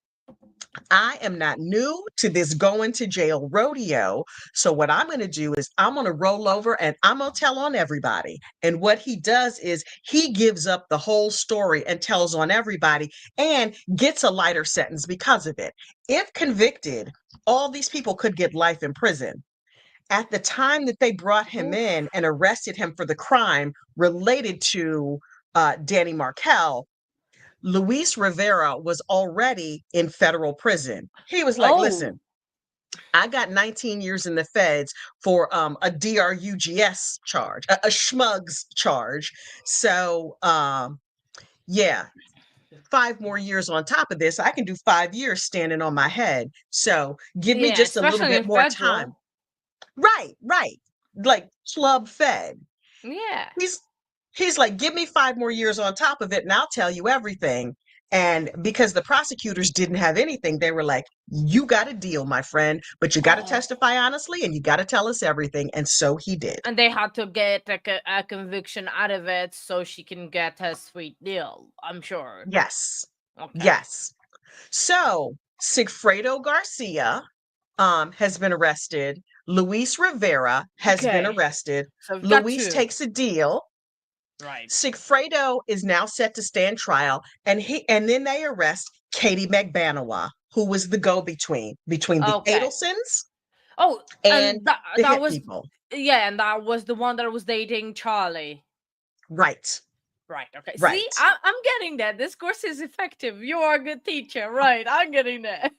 I am not new to this going to jail rodeo. So what I'm going to do is I'm going to roll over and I'm going to tell on everybody. And what he does is he gives up the whole story and tells on everybody and gets a lighter sentence because of it. If convicted, all these people could get life in prison. At the time that they brought him Oof. in and arrested him for the crime related to Danny Markel, Luis Rivera was already in federal prison. He was like, Oh, listen, I got 19 years in the feds for a DRUGS charge, a schmugs charge. So, yeah, 5 more years on top of this. I can do 5 years standing on my head. So give me yeah, just a little especially bit in more time. federal. Right, right. Like club fed. Yeah. He's he's like, give me 5 more years on top of it, and I'll tell you everything. And because the prosecutors didn't have anything, they were like, you got a deal, my friend, but you got to Oh. testify honestly and you got to tell us everything. And so he did. And they had to get a conviction out of it so she can get her sweet deal, I'm sure. Yes. Okay. Yes. So Sigfredo Garcia has been arrested. Luis Rivera has been Okay. arrested. So we've got Luis two. takes a deal. Right. Sigfredo is now set to stand trial, and then they arrest Katie Magbanawa, who was the go-between the Okay. Adelsons Oh, and and that the that hit was, people. yeah, and that was the one that was dating Charlie. Right, Right. Okay. See, right. I'm getting that. This course is effective. You are a good teacher. Right. I'm getting that.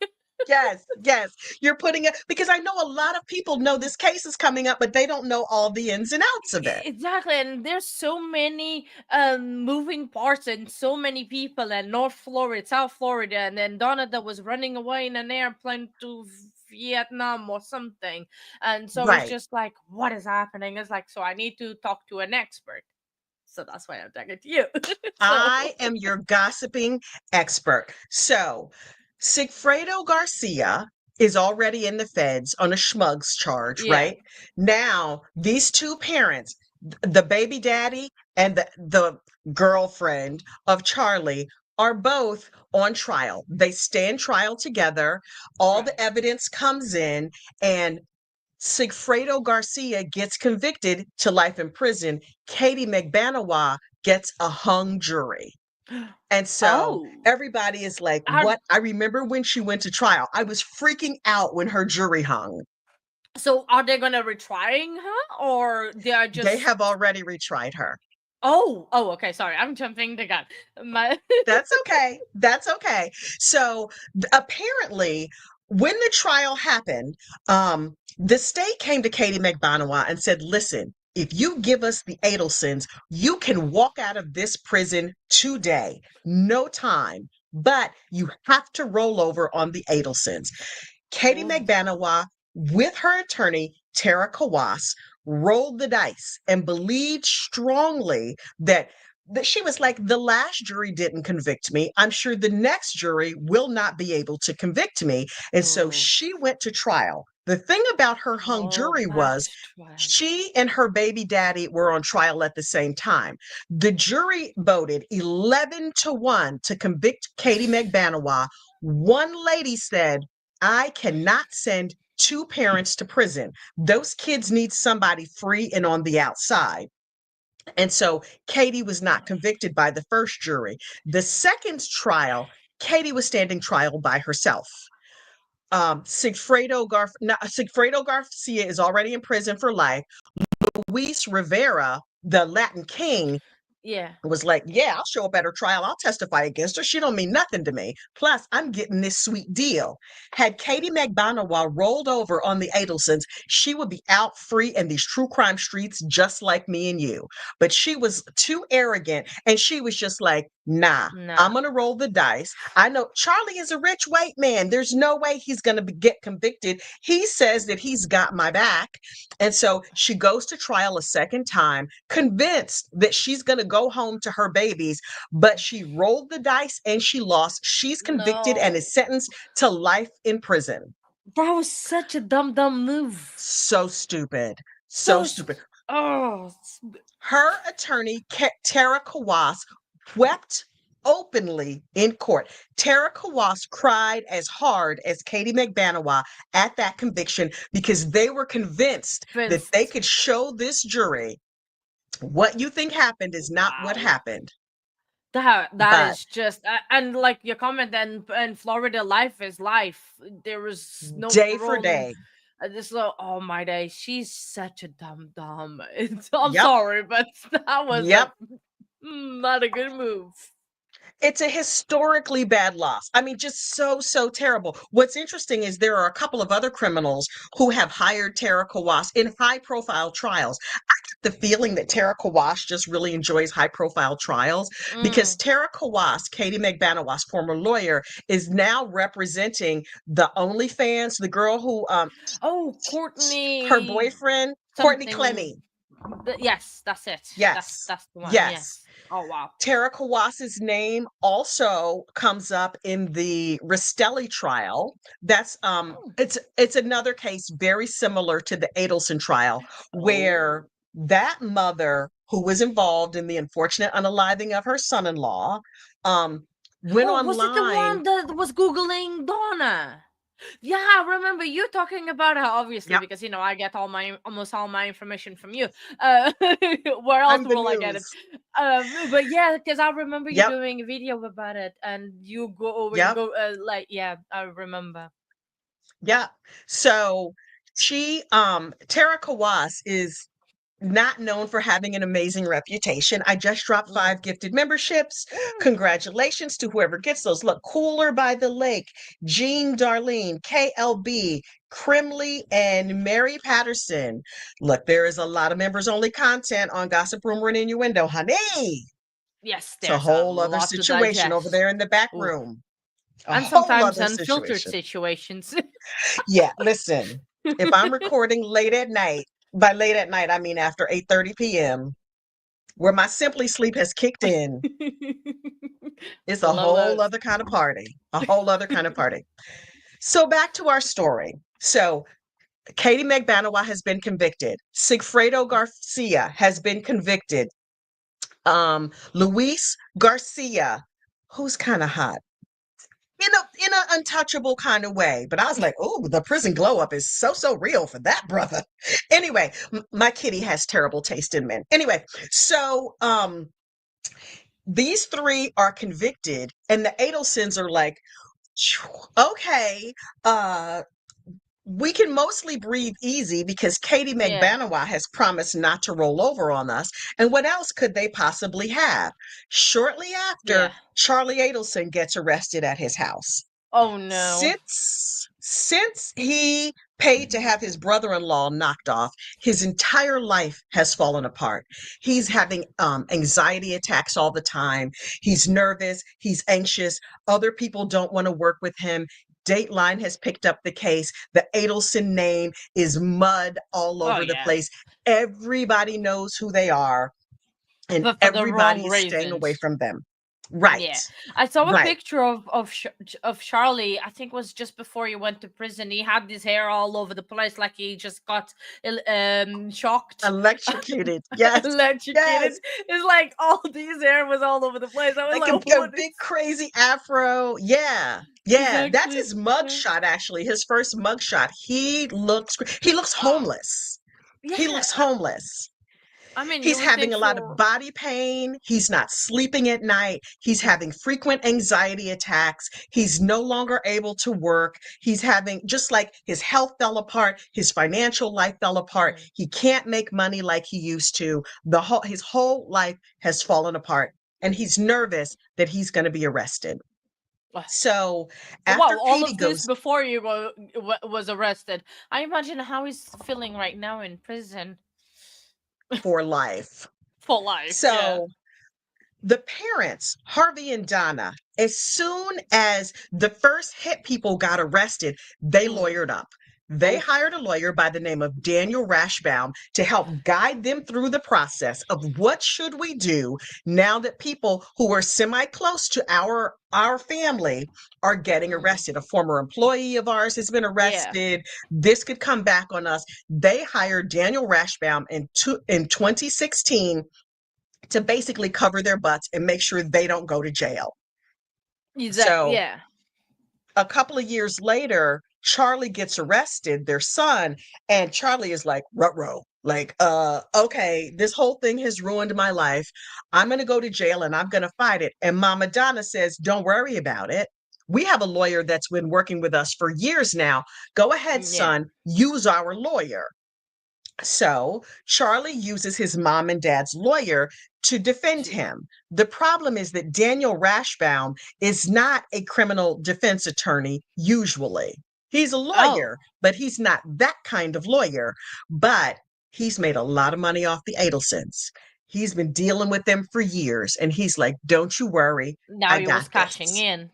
Yes, yes. You're putting it because I know a lot of people know this case is coming up, but they don't know all the ins and outs of it. Exactly, and there's so many moving parts and so many people, and North Florida, South Florida, and then Donna that was running away in an airplane to Vietnam or something. And so it's Right. just like, what is happening? It's like, so I need to talk to an expert. So that's why I'm talking to you. So I am your gossiping expert. So, Sigfredo Garcia is already in the feds on a schmugs charge, Yeah. right? Now, these two parents, the baby daddy and the girlfriend of Charlie, are both on trial. They stand trial together. All Right. the evidence comes in, and Sigfredo Garcia gets convicted to life in prison. Katie McBanawa gets a hung jury. And so Oh. everybody is like, Are, what? I remember when she went to trial, I was freaking out when her jury hung. so are they gonna retrying her, or they are They just? have already retried her. Oh, okay. Sorry, I'm jumping the gun. My That's okay. That's okay. So apparently, when the trial happened, the state came to Katie McBanawa and said, listen, if you give us the Adelsons, you can walk out of this prison today, no time, but you have to roll over on the Adelsons. Katie Oh, McBanawa, with her attorney, Tara Kawas, rolled the dice and believed strongly that she was like, the last jury didn't convict me. I'm sure the next jury will not be able to convict me. And so oh, she went to trial. The thing about her hung oh, jury back was to trial. she and her baby daddy were on trial at the same time. The jury voted 11-1 to convict Katie McBanawa. One lady said, I cannot send two parents to prison. Those kids need somebody free and on the outside. And so Katie was not convicted by the first jury. The second trial, Katie was standing trial by herself. Sigfredo Garcia is already in prison for life. Luis Rivera, the Latin king, Yeah. was like, yeah, I'll show up at her trial. I'll testify against her. She don't mean nothing to me. Plus, I'm getting this sweet deal. Had Katie McBanawa rolled over on the Adelsons, she would be out free in these true crime streets just like me and you. But she was too arrogant, and she was just like, nah, I'm Nah. going to roll the dice. I know Charlie is a rich white man. There's no way he's going to get convicted. He says that he's got my back. And so she goes to trial a second time, convinced that she's going to go home to her babies, but she rolled the dice and she lost. She's convicted and No. is sentenced to life in prison. That was such a dumb move. So stupid. So So stupid. oh, Her attorney, Tara Kawas, wept openly in court. Tara Kawas cried as hard as Katie McBanawa at that conviction because they were convinced that they convinced. could show this jury what you think happened is not what Wow. happened. That But is just and like your comment, and Florida, life is life. There is no day for parole. day. This oh my day, she's such a dumb. I'm Yep. sorry, but that was Yep. not a good move. It's a historically bad loss. I mean, just so terrible. What's interesting is there are a couple of other criminals who have hired Tara Kawas in high profile trials. I get the feeling that Tara Kawas just really enjoys high profile trials because Mm. Tara Kawas, Katie McBanawa's former lawyer, is now representing the OnlyFans, the girl who Oh, her Courtney boyfriend, Courtney something. Clemmy. Yes, that's it. Yes. That's the one. Yes. Yes. Oh wow. Tara Kawas's name also comes up in the Rastelli trial. That's Oh. it's another case very similar to the Adelson trial, Oh. where that mother who was involved in the unfortunate unaliving of her son-in-law went Oh, was it the online. one that was Googling Donna? Yeah, I remember you talking about her, obviously, Yep, because I get almost all my information from you. Where else I'm the will I get it? news. But yeah, because I remember you Yep, doing a video about it, and you go and yep. go like, yeah, I remember. Yeah. So Tara Kawas is not known for having an amazing reputation. I just dropped Mm. 5 gifted memberships. Mm. Congratulations to whoever gets those. Look, Cooler by the Lake, Jean Darlene, KLB, Crimley, and Mary Patterson. Look, there is a lot of members only content on Gossip Rumor and Innuendo, honey. Yes, It's a there's a whole other lot to situation over digest. there in the back Ooh. room. A And whole sometimes other unfiltered situation. situations. Yeah, listen, if I'm recording late at night, by late at night, I mean after 8:30 p.m., where my simply sleep has kicked in, it's a Love whole that. other kind of party. A whole other kind of party. So back to our story. So Katie Magbanua has been convicted. Sigfredo Garcia has been convicted. Luis Garcia, who's kind of hot in an untouchable kind of way. But I was like, oh, the prison glow up is so real for that brother. Anyway, my kitty has terrible taste in men. Anyway, so these three are convicted, and the Adelsons are like, okay, we can mostly breathe easy because Katie Yeah. Magbanua has promised not to roll over on us. And what else could they possibly have? Shortly Yeah. after, Charlie Adelson gets arrested at his house. Oh no. Since he paid to have his brother-in-law knocked off, his entire life has fallen apart. He's having anxiety attacks all the time. He's nervous, he's anxious. Other people don't want to work with him. Dateline has picked up the case. The Adelson name is mud all Oh over the yeah. place. Everybody knows who they are, and But for the everybody wrong is staying away reasons. from them. Right, Yeah, I saw a right. picture of Charlie. I think it was just before he went to prison. He had his hair all over the place, like he just got shocked, Electrocuted. Yes, electrocuted. yes. It's like all these hair was all over the place. I was Like like, a what big is crazy afro. Yeah. Yeah, that's exactly? his mug shot actually. His first mug shot. He looks Wow. homeless. He Yeah, looks homeless. I mean, you He's would having think a lot of for body pain. He's not sleeping at night. He's having frequent anxiety attacks. He's no longer able to work. He's having, just like his health fell apart, his financial life fell apart. Mhm. He can't make money like he used to. His whole life has fallen apart, and he's nervous that he's going to be arrested. So after wow, all Katie of this goes before you was arrested. I imagine how he's feeling right now in prison for life. for life. Yeah. So the parents, Harvey and Donna, as soon as the first hit people got arrested, they Mm. lawyered up. They Oof. hired a lawyer by the name of Daniel Rashbaum to help guide them through the process of what should we do now that people who are semi-close to our family are getting Mm. arrested. A former employee of ours has been Yeah. arrested. This could come back on us. They hired Daniel Rashbaum in 2016 to basically cover their butts and make sure they don't go to jail. Exactly. So Yeah. a couple of years later, Charlie gets arrested, their son, and Charlie is like, ruh-roh. Like, okay, this whole thing has ruined my life. I'm going to go to jail and I'm going to fight it. And Mama Donna says, don't worry about it. We have a lawyer that's been working with us for years now. Go ahead, Yeah. son, use our lawyer. So Charlie uses his mom and dad's lawyer to defend him. The problem is that Daniel Rashbaum is not a criminal defense attorney usually. He's a Oh. lawyer, but he's not that kind of lawyer. But he's made a lot of money off the Adelsons. He's been dealing with them for years, and he's like, don't you worry, Now I he got was cashing this. in.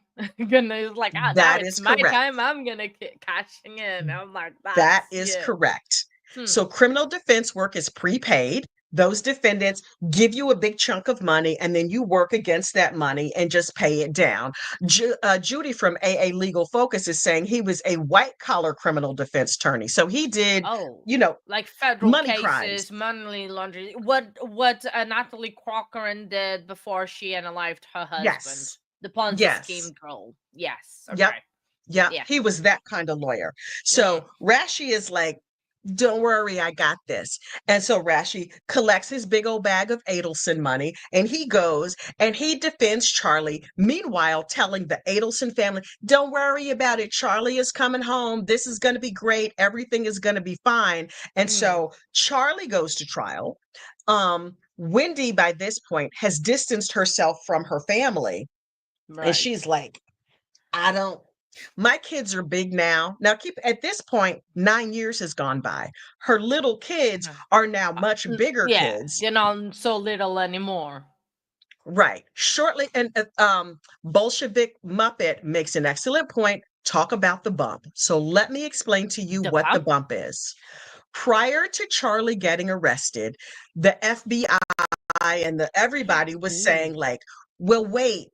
Gonna He was like, now That it's is my correct. time. I'm gonna cashing in. I'm like, That that's is yeah. correct. Hmm. So criminal defense work is prepaid. Those defendants give you a big chunk of money, and then you work against that money and just pay it down. Judy from AA Legal Focus is saying he was a white collar criminal defense attorney. So he did, Oh, you know, like federal money crimes. cases, money laundering. What Natalie Corcoran did before she unalived her husband, Yes. the Ponzi scheme Yes. girl. Yes. Yep. Okay. Yep. Yeah. He was that kind of lawyer. Mm. So Rashi is like, don't worry, I got this. And so Rashi collects his big old bag of Adelson money and he goes and he defends Charlie. Meanwhile, telling the Adelson family, don't worry about it. Charlie is coming home. This is going to be great. Everything is going to be fine. And Mm. so Charlie goes to trial. Wendy, by this point, has distanced herself from her family. And Right. she's like, I don't, my kids are big now. Now, keep at this point, 9 years has gone by. Her little kids Uh, are now much bigger yeah, kids. they're not so little anymore. Right. Shortly, and Bolshevik Muppet makes an excellent point. Talk about the bump. So let me explain to you The what the bump? bump is. Prior to Charlie getting arrested, the FBI and everybody was saying, Ooh. like, well, wait,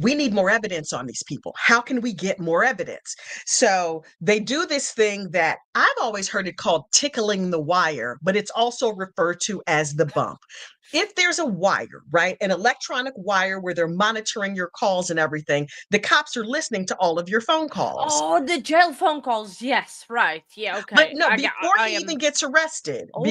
we need more evidence on these people. How can we get more evidence? So they do this thing that I've always heard it called tickling the wire, but it's also referred to as the bump. If there's a wire, right, an electronic wire where they're monitoring your calls and everything, the cops are listening to all of your phone calls. Oh, the jail phone calls. Yes, right. Yeah, But okay. no, before I he even am. gets arrested, Oh,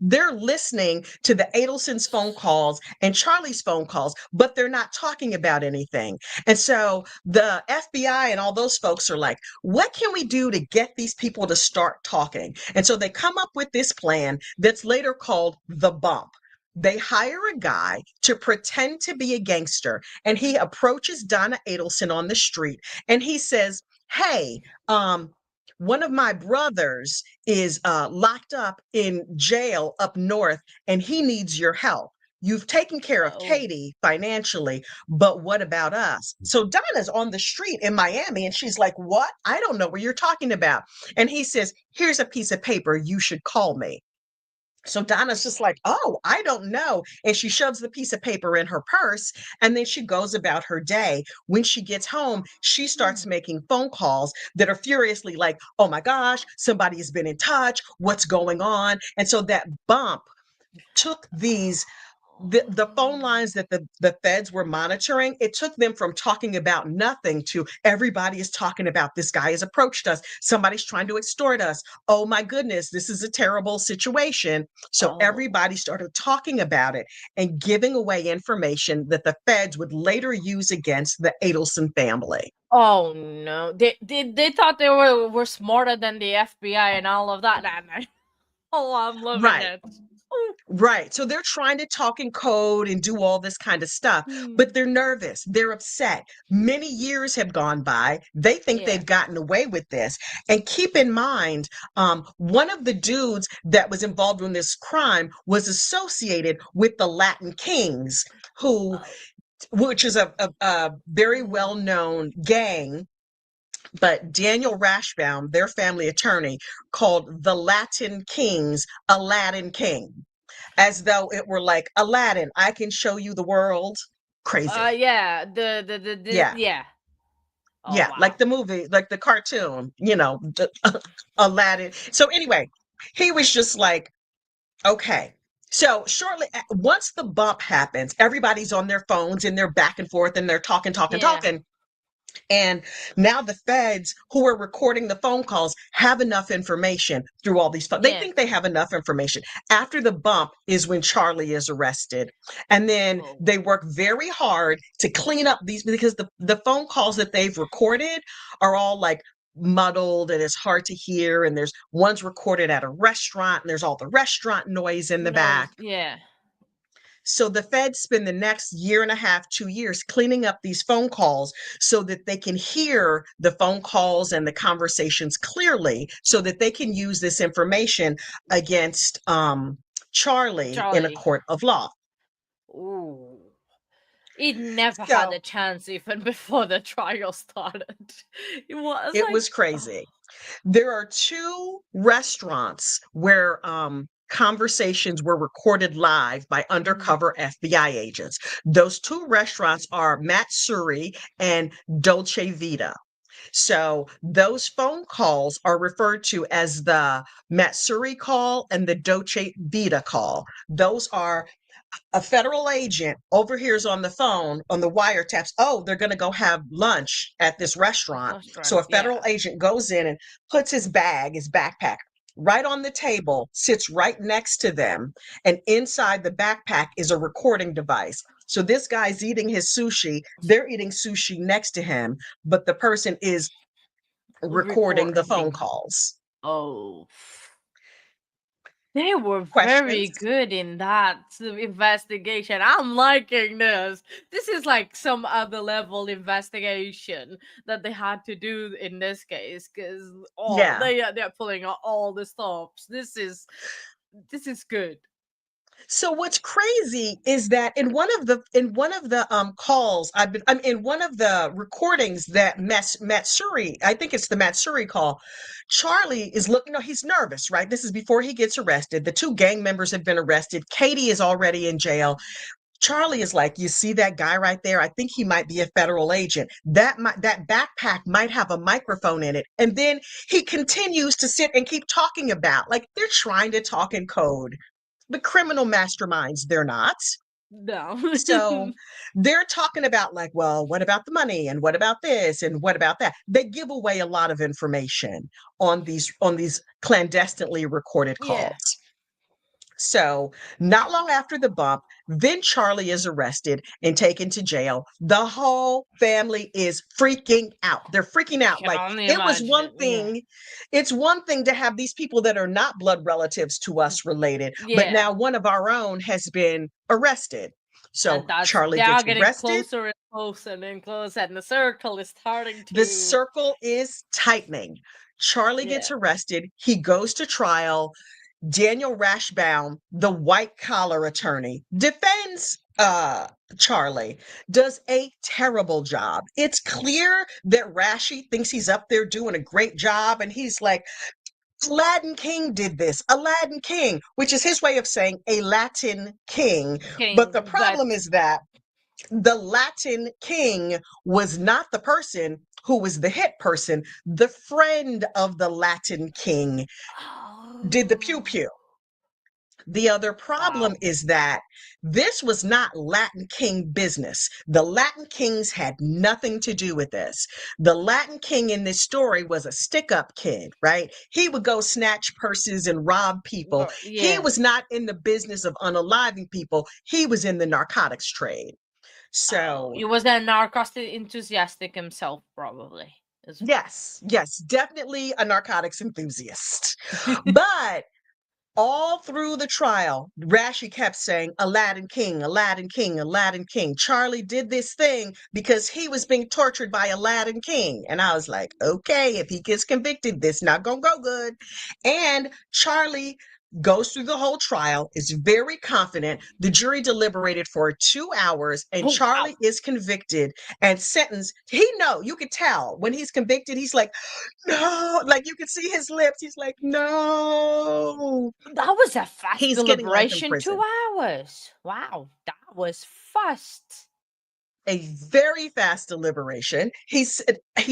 they're listening to the Adelson's phone calls and Charlie's phone calls, but they're not talking about anything. And so the FBI and all those folks are like, what can we do to get these people to start talking? And so they come up with this plan that's later called the bump. They hire a guy to pretend to be a gangster, and he approaches Donna Adelson on the street and he says, hey, one of my brothers is locked up in jail up north and he needs your help. You've taken care of oh, Katie financially, but what about us? So Donna's on the street in Miami and she's like, what? I don't know what you're talking about. And he says, here's a piece of paper. You should call me. So Donna's just like, oh, I don't know. And she shoves the piece of paper in her purse and then she goes about her day. When she gets home, she starts making phone calls that are furiously like, oh my gosh, somebody has been in touch. What's going on? And so that bump took the phone lines that the feds were monitoring, it took them from talking about nothing to everybody is talking about this guy has approached us. Somebody's trying to extort us. Oh my goodness, this is a terrible situation. So oh, everybody started talking about it and giving away information that the feds would later use against the Adelson family. oh no! They thought they were smarter than the FBI and all of that. Oh, I'm loving Right. it. Oh, Right. So they're trying to talk in code and do all this kind of stuff, but hmm. they're nervous. They're upset. Many years have gone by. They think Yeah. they've gotten away with this. And keep in mind, one of the dudes that was involved in this crime was associated with the Latin Kings, who, Oh. which is a very Mm. well-known gang. But Daniel Rashbaum, their family attorney, called the Latin Kings Aladdin King, as though it were like Aladdin, I can show you the world. Crazy. Yeah. Yeah. Yeah. Oh Yeah. wow. Like the movie, like the cartoon, Aladdin. So anyway, he was just like, okay. So once the bump happens, everybody's on their phones and they're back and forth and they're talking, talking, Yeah. talking. And now the feds who are recording the phone calls have enough information through all these. They Yeah. think they have enough information. After the bump is when Charlie is arrested. And then Oh. they work very hard to clean up these because the phone calls that they've recorded are all like muddled and it's hard to hear. And there's ones recorded at a restaurant and there's all the restaurant noise in the back. Noise. Yeah. So the feds spend the next year and a half, 2 years cleaning up these phone calls so that they can hear the phone calls and the conversations clearly so that they can use this information against Charlie in a Charlie. court of law. Ooh. It never had a So chance even before the trial started. It was it like, was oh, crazy. There are two restaurants where conversations were recorded live by mm, undercover FBI agents. Those two restaurants are Matsuri and Dolce Vita. So those phone calls are referred to as the Matsuri call and the Dolce Vita call. Those are a federal agent overhears on the phone on the wiretaps, oh, they're going to go have lunch at this restaurant. So restaurant. a federal Yeah. agent goes in and puts his backpack right on the table, sits right next to them, and inside the backpack is a recording device. So this guy's eating his sushi, they're eating sushi next to him, but the person is recording the phone Recording. calls. Oh. They were very Questions? good in that investigation. I'm liking this. This is like some other level investigation that they had to do in this case because Yeah. they're pulling out all the stops. This is good. So what's crazy is that in one of the calls in one of the recordings that Matsuri, I think it's the Matsuri call, Charlie is looking, he's nervous, right? This is before he gets arrested. The two gang members have been arrested. Katie is already in jail. Charlie is like, you see that guy right there? I think he might be a federal agent. That backpack might have a microphone in it. And then he continues to sit and keep talking about, like, they're trying to talk in code. The criminal masterminds, they're not. No. So they're talking about, like, well, what about the money, and what about this, and what about that? They give away a lot of information on these clandestinely recorded Yeah. calls. So, not long after the bump, then Charlie is arrested and taken to jail. The whole family is freaking out. They're freaking I out. can Like, only it was one imagine. Yeah. thing, it's one thing to have these people that are not blood relatives to us related, but Yeah. now one of our own has been arrested. So And that's Charlie they are gets getting arrested. closer and closer and closer, and the circle is starting The to. circle is tightening. Charlie Yeah. gets arrested. He goes to trial. Daniel Rashbaum, the white collar attorney, defends Charlie, does a terrible job. It's clear that Rashy thinks he's up there doing a great job, and he's like, Aladdin King did this, Aladdin King, which is his way of saying a Latin king. But the King, but problem is that the Latin king was not the person who was the hit person. The friend of the Latin king did the pew oh pew. The other problem wow. is that this was not Latin King business. The Latin Kings had nothing to do with this. The Latin King in this story was a stick up kid, right? He would go snatch purses and rob people. He Yeah. was not in the business of unaliving people, he was in the narcotics trade. Oh, So, he was a narcotic enthusiastic himself, probably as well. yes, definitely a narcotics enthusiast. But all through the trial, Rashi kept saying, Aladdin King, Aladdin King, Aladdin King. Charlie did this thing because he was being tortured by Aladdin King. And I was like, okay, if he gets convicted, this not gonna go good. And Charlie goes through the whole trial, is very confident. The jury deliberated for 2 hours, and Oh wow. Charlie is convicted and sentenced. You could tell when he's convicted, he's like, no, like you could see his lips. He's like, no. That was a fast He's getting life in deliberation. prison. 2 hours. Wow, that was fast. A very fast deliberation. He's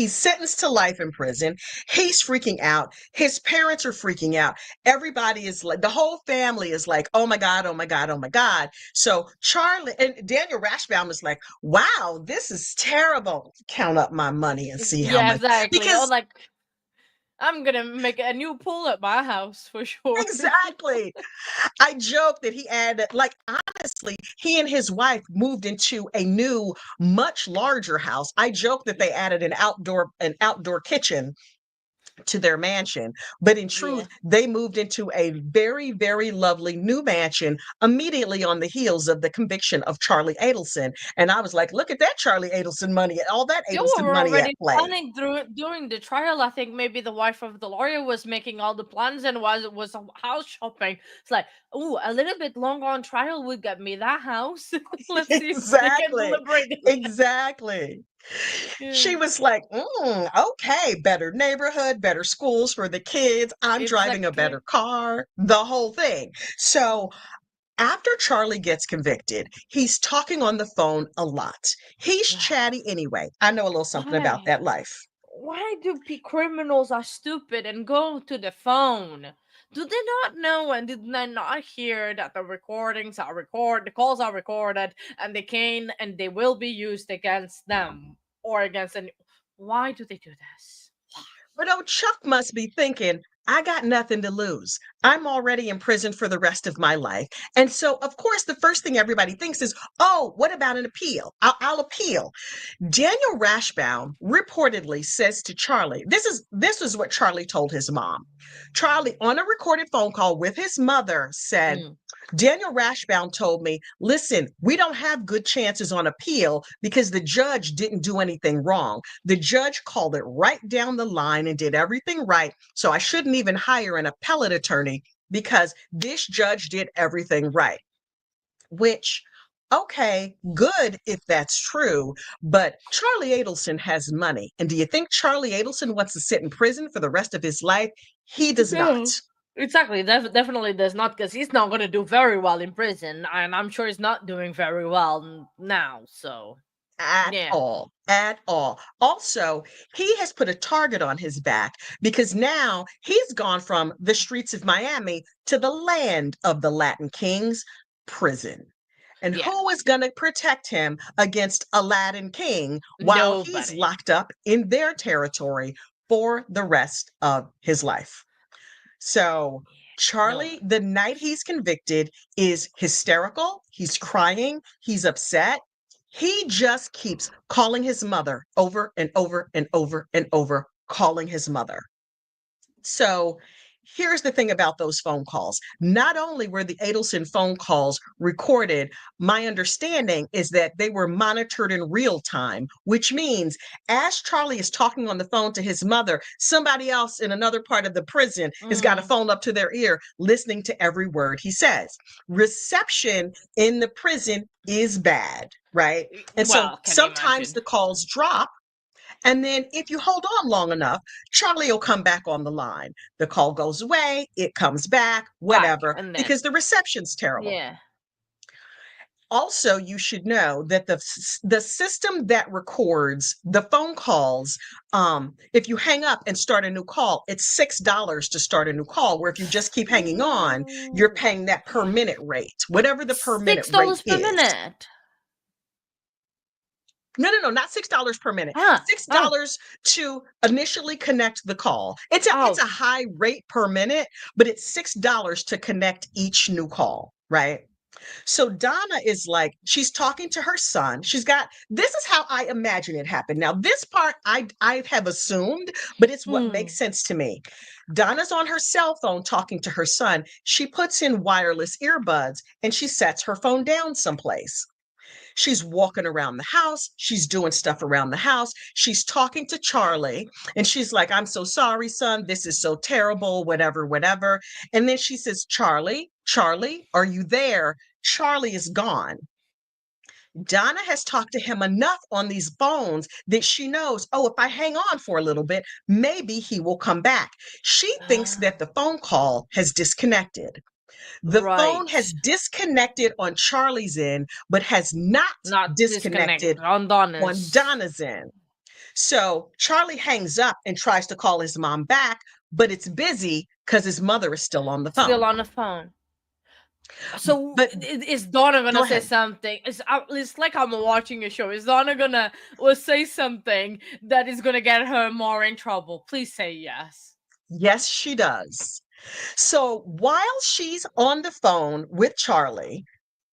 sentenced to life in prison. He's freaking out. His parents are freaking out. Everybody is like, the whole family is like, oh my God, oh my God, oh my God. So Charlie and Daniel Rashbaum is like, wow, this is terrible. Count up my money and see how Yeah, much. exactly. I was Because like, I'm gonna make a new pool at my house for sure. exactly. I joke that he added, like, honestly, he and his wife moved into a new, much larger house. I joke that they added an outdoor kitchen to their mansion, but in truth, Yeah. they moved into a very, very lovely new mansion immediately on the heels of the conviction of Charlie Adelson. And I was like, look at that Charlie Adelson money, all that They Adelson were money at already play. planning during the trial. I think maybe the wife of the lawyer was making all the plans and was house shopping. It's like, oh, a little bit longer on trial would get me that house. Let's see if they can Exactly. deliberate it. Exactly. Yeah, She was like, okay, better neighborhood, better schools for the kids. I'm driving a exactly. better car, the whole thing. So after Charlie gets convicted, he's talking on the phone a lot. He's chatty anyway. I know a little something about Why? that life. Why do criminals are stupid and go to the phone? Do they not know and did they not hear that the recordings are the calls are recorded and they can and they will be used against them or against any. Why do they do this? But oh, Chuck must be thinking, I got nothing to lose. I'm already in prison for the rest of my life. And so, of course, the first thing everybody thinks is, oh, what about an appeal? I'll appeal. Daniel Rashbaum reportedly says to Charlie, this is what Charlie told his mom. Charlie, on a recorded phone call with his mother, said, Mm. Daniel Rashbaum told me, listen, we don't have good chances on appeal because the judge didn't do anything wrong. The judge called it right down the line and did everything right. So I shouldn't even hire an appellate attorney because this judge did everything right. Which, okay, good if that's true, but Charlie Adelson has money. And do you think Charlie Adelson wants to sit in prison for the rest of his life? He does not. No. Exactly. Definitely does not, because he's not going to do very well in prison, and I'm sure he's not doing very well now. So At yeah, all. At all. Also, he has put a target on his back because now he's gone from the streets of Miami to the land of the Latin Kings, prison. And yeah. who is going to protect him against a Latin king while he's Nobody. locked up in their territory for the rest of his life? So, No Charlie, one. the night he's convicted, is hysterical. He's crying. He's upset. He just keeps calling his mother over and over and over and over, calling his mother. So here's the thing about those phone calls. Not only were the Adelson phone calls recorded, my understanding is that they were monitored in real time, which means as Charlie is talking on the phone to his mother, somebody else in another part of the prison has got a Mm. phone up to their ear, listening to every word he says. Reception in the prison is bad, right? And so Well, can you sometimes imagine? the calls drop, and then if you hold on long enough, Charlie will come back on the line. The call goes away, it comes back, Back whatever, and then because the reception's terrible. yeah. Also, you should know that the system that records the phone calls, if you hang up and start a new call, it's $6 to start a new call. Where if you just keep hanging on, you're Ooh. paying that per minute rate, whatever the per minute Six rate dollars per is. minute. No, not $6 per minute. Ah. Oh. $6 to initially connect the call. It's Oh. a high rate per minute, but it's $6 to connect each new call, right? So Donna is like, she's talking to her son. This is how I imagine it happened. Now, this part I have assumed, but it's what Hmm. makes sense to me. Donna's on her cell phone talking to her son. She puts in wireless earbuds and she sets her phone down someplace. She's walking around the house. She's doing stuff around the house. She's talking to Charlie and she's like, I'm so sorry, son. This is so terrible, whatever, whatever. And then she says, Charlie, Charlie, are you there? Charlie is gone. Donna has talked to him enough on these phones that she knows, oh, if I hang on for a little bit, maybe he will come back. She thinks Ah. that the phone call has disconnected. The phone Right. has disconnected on Charlie's end, but has not Not disconnected disconnected on on Donna's. Donna's end. So Charlie hangs up and tries to call his mom back, but it's busy because his mother is still on the Still phone. on the phone. So But is Donna go gonna say ahead. something? It's like I'm watching a show. Is Donna gonna say something that is gonna get her more in trouble? Please say yes. Yes, she does. So while she's on the phone with Charlie,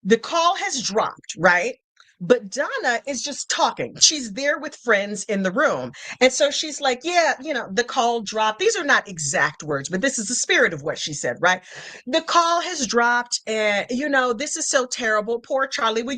the call has dropped, right? But Donna is just talking. She's there with friends in the room. And so she's like, yeah, the call dropped. These are not exact words, but this is the spirit of what she said, right? The call has dropped. And, this is so terrible. Poor Charlie. Well,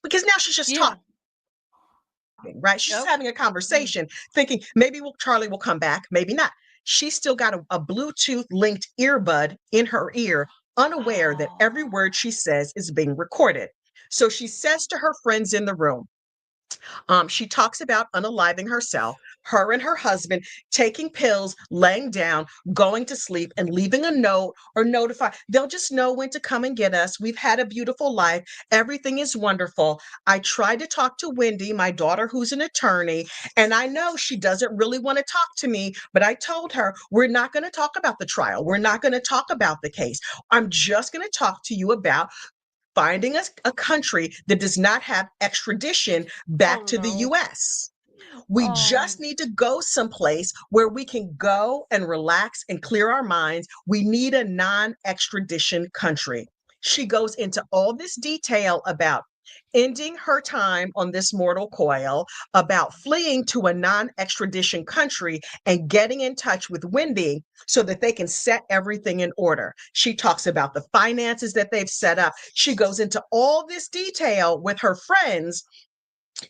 because now she's just Yeah. talking, right? She's just Yep. having a Mm. conversation, thinking maybe Charlie will come back, maybe not. She's still got a Bluetooth linked earbud in her ear, unaware that every Oh. word she says is being recorded. So she says to her friends in the room, she talks about unaliving herself, her and her husband taking pills, laying down, going to sleep, and leaving a note or notify. They'll just know when to come and get us. We've had a beautiful life. Everything is wonderful. I tried to talk to Wendy, my daughter, who's an attorney, and I know she doesn't really want to talk to me, but I told her we're not going to talk about the trial. We're not going to talk about the case. I'm just going to talk to you about finding a country that does not have extradition back Oh to the no. US. We Oh. just need to go someplace where we can go and relax and clear our minds. We need a non extradition country. She goes into all this detail about ending her time on this mortal coil, about fleeing to a non extradition country and getting in touch with Wendy so that they can set everything in order. She talks about the finances that they've set up. She goes into all this detail with her friends,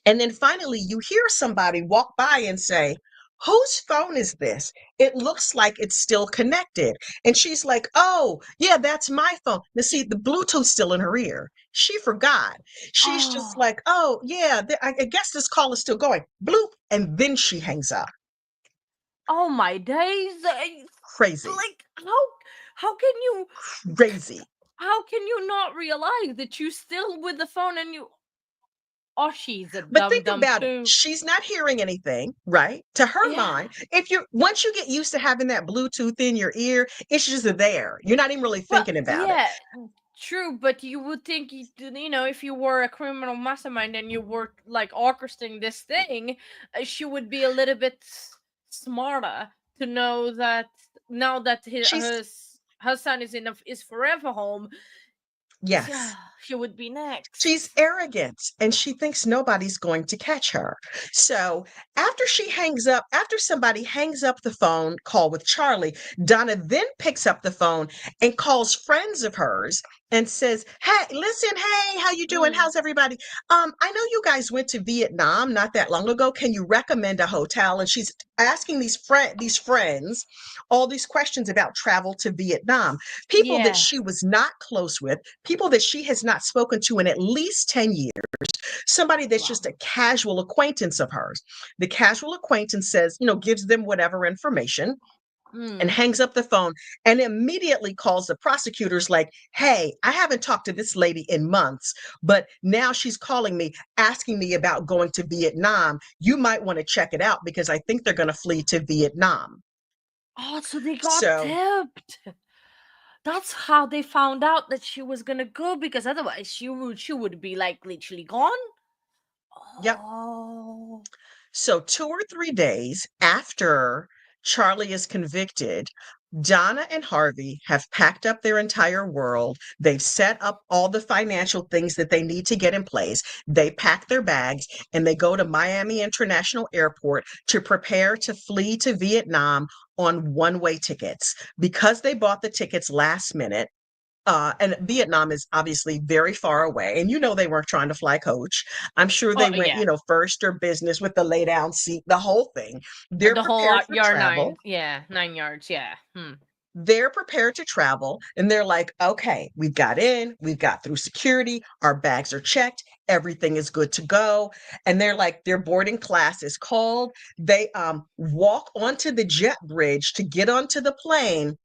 and then finally, you hear somebody walk by and say, whose phone is this? It looks like it's still connected. And she's like, oh, yeah, that's my phone. Now, see, the Bluetooth's still in her ear. She forgot. She's just Oh. like, oh, yeah, I guess this call is still going. Bloop. And then she hangs up. Oh my days. Crazy. Like how How can you Crazy. not realize that you still with the phone and you oh, she's a But dum think dum about it. too. She's not hearing anything, right? To her Yeah. mind, if you once you get used to having that Bluetooth in your ear, it's just there. You're not even really Well, thinking about it. yeah, true, but you would think if you were a criminal mastermind and you were like orchestrating this thing, she would be a little bit smarter to know that now that She's her son is is forever home, yeah, yes. she would be She's next. arrogant and she thinks nobody's going to catch her. So after somebody hangs up the phone call with Charlie, Donna then picks up the phone and calls friends of hers and says, "Hey, listen, hey, how you doing? Mm, How's everybody? I know you guys went to Vietnam not that long ago. Can you recommend a hotel?" And she's asking these friends all these questions about travel to Vietnam. People that yeah. she was not close with, people that she has not spoken to in at least 10 years, somebody that's Wow. just a casual acquaintance of hers. The casual acquaintance says, gives them whatever information and Mm. hangs up the phone and immediately calls the prosecutors like, "Hey, I haven't talked to this lady in months, but now she's calling me asking me about going to Vietnam. You might want to check it out because I think they're going to flee to Vietnam." Oh, so they got So, tipped. That's how they found out that she was gonna go because otherwise she would be like literally gone. yep. Oh. So 2 or 3 days after Charlie is convicted, Donna and Harvey have packed up their entire world. They've set up all the financial things that they need to get in place. They pack their bags and they go to Miami International Airport to prepare to flee to Vietnam on one-way tickets. Because they bought the tickets last minute, and Vietnam is obviously very far away. And they weren't trying to fly coach. I'm sure Oh they went, yeah. first or business with the lay down seat, the whole thing. They're The whole prepared for yard travel. nine. Yeah, 9 yards. Yeah. They're prepared to travel. And they're like, okay, we've got in, we've got through security, our bags are checked, everything is good to go. And they're like, their boarding class is called. They walk onto the jet bridge to get onto the plane,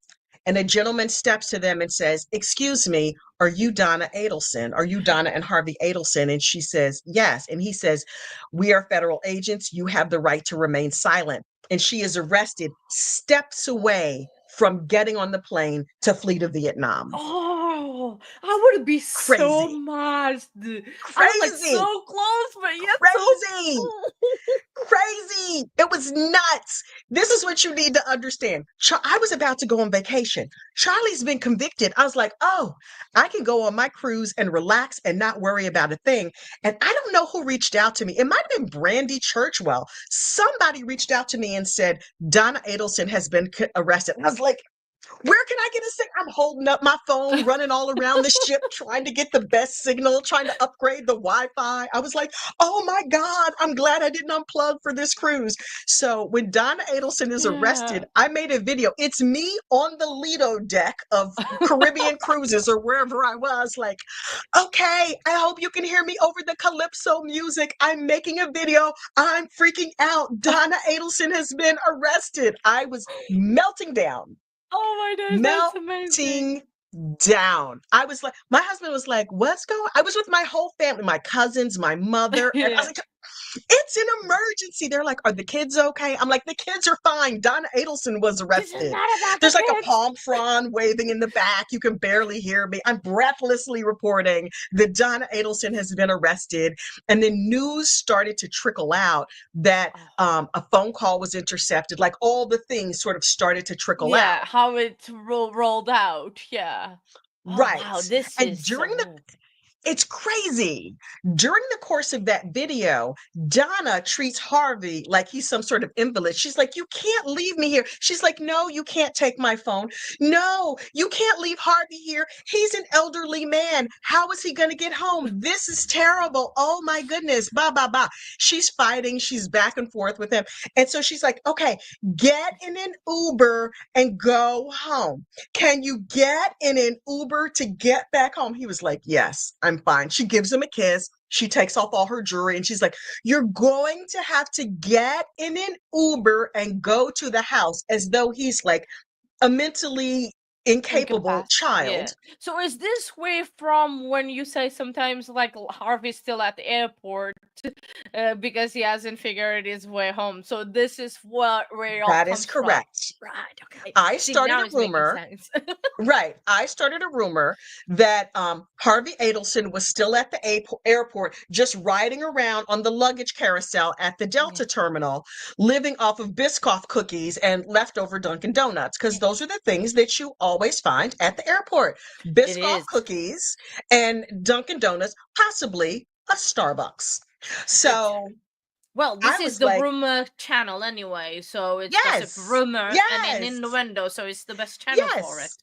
and a gentleman steps to them and says, "Excuse me, are you Donna Adelson? Are you Donna and Harvey Adelson?" And she says, "Yes." And he says, "We are federal agents. You have the right to remain silent." And she is arrested steps away from getting on the plane to flee to Vietnam. Oh, I would be so Crazy, mad. I was like crazy, so close, but yet so. crazy. Crazy. It was nuts. This is what you need to understand. I was about to go on vacation. Charlie's been convicted. I was like, oh, I can go on my cruise and relax and not worry about a thing. And I don't know who reached out to me. It might have been Brandy Churchwell. Somebody reached out to me and said, Donna Adelson has been arrested. I was like, where can I get a signal? I'm holding up my phone, running all around the ship, trying to get the best signal, trying to upgrade the Wi-Fi. I was like, oh my God, I'm glad I didn't unplug for this cruise. So when Donna Adelson is arrested, Yeah. I made a video. It's me on the Lido deck of Caribbean cruises or wherever I was, like, okay, I hope you can hear me over the calypso music. I'm making a video. I'm freaking out. Donna Adelson has been arrested. I was melting down. Oh my days, that's amazing. Melting down. I was like, my husband was like, what's going? I was with my whole family, my cousins, my mother, and I was Yeah. like, it's an emergency. They're like, are the kids okay? I'm like, the kids are fine. Donna Adelson was This is arrested. not about the There's like a kids. palm frond waving in the back. You can barely hear me. I'm breathlessly reporting that Donna Adelson has been arrested. And then news started to trickle out that Oh. a phone call was intercepted. Like all the things sort of started to trickle out. Yeah, how it rolled out. Yeah. Oh Right. wow, this And is during the so. It's crazy. During the course of that video, Donna treats Harvey like he's some sort of invalid. She's like, you can't leave me here. She's like, no, you can't take my phone. No, you can't leave Harvey here. He's an elderly man. How is he going to get home? This is terrible. Oh my goodness. Bah, bah, bah. She's fighting. She's back and forth with him. And so she's like, okay, get in an Uber and go home. Can you get in an Uber to get back home? He was like, yes, I'm fine. She gives him a kiss. She takes off all her jewelry and she's like, you're going to have to get in an Uber and go to the house, as though he's like a mentally incapable Incapacity. child. Yeah. So is this way from when you say sometimes like Harvey's still at the airport because he hasn't figured his way home? So this is what where it all That is comes from. correct. Right. Okay. I See, started now a it's making rumor. sense. Right. I started a rumor that Harvey Adelson was still at the airport, just riding around on the luggage carousel at the Yeah. Delta terminal, living off of Biscoff cookies and leftover Dunkin' Donuts, because Yeah. those are the things that you always find at the airport. It Biscoff is. cookies and Dunkin' Donuts, possibly a Starbucks. It's So well, I this is was the like, rumor channel anyway, so it's gossip yes, rumor and an yes, innuendo, so it's the best channel for it. yes.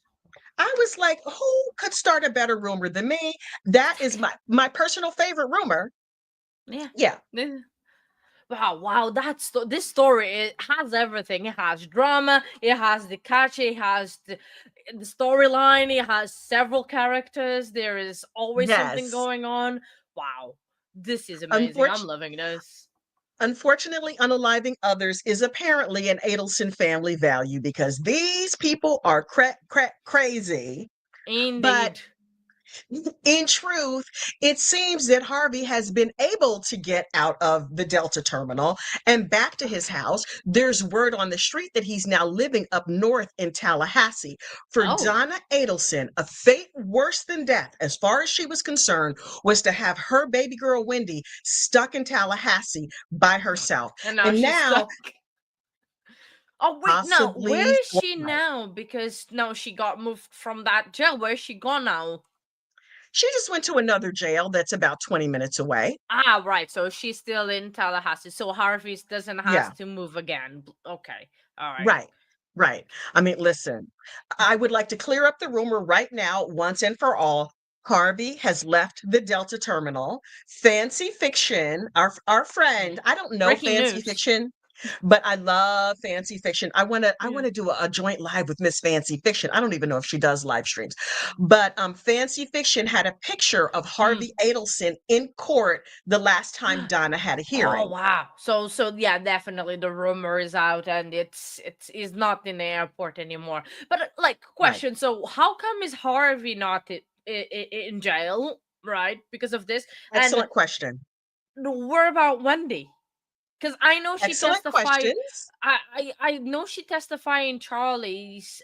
I was like, who could start a better rumor than me? That is Exactly. my personal favorite rumor. Yeah. Yeah, Yeah. Wow, this story, it has everything. It has drama, it has the catch, it has the storyline, it has several characters. There is always something yes. going on. Wow, this is amazing. I'm Unfortunately, loving this. unfortunately, unaliving others is apparently an Adelson family value because these people are crazy. But Indeed. in truth, it seems that Harvey has been able to get out of the Delta terminal and back to his house. There's word on the street that he's now living up north in Tallahassee. For Oh, Donna Adelson, a fate worse than death, as far as she was concerned, was to have her baby girl Wendy stuck in Tallahassee by herself. and now And she's now, stuck. Oh wait, now possibly where is for she life. now? Because now she got moved from that jail. Where is she gone now? She just went to another jail that's about 20 minutes away. Ah, right. So she's still in Tallahassee. So Harvey's doesn't Yeah. has to move again. Okay. All right. Right. Right. I mean, listen, I would like to clear up the rumor right now, once and for all. Harvey has left the Delta terminal. Fancy Fiction, our Yeah. friend. I don't know Breaking Fancy news. Fiction, but I love Fancy Fiction. I Yeah. want to do a joint live with Miss Fancy Fiction. I don't even know if she does live streams, but Fancy Fiction had a picture of Harvey Adelson in court the last time Donna had a Oh hearing. wow. So yeah, definitely the rumor is out and it's is not in the airport anymore. But like Right. question, so how come is Harvey not in jail, right? Because of this? And Excellent question. what about Wendy? Because I know she Excellent testified. questions. I know she testified in Charlie's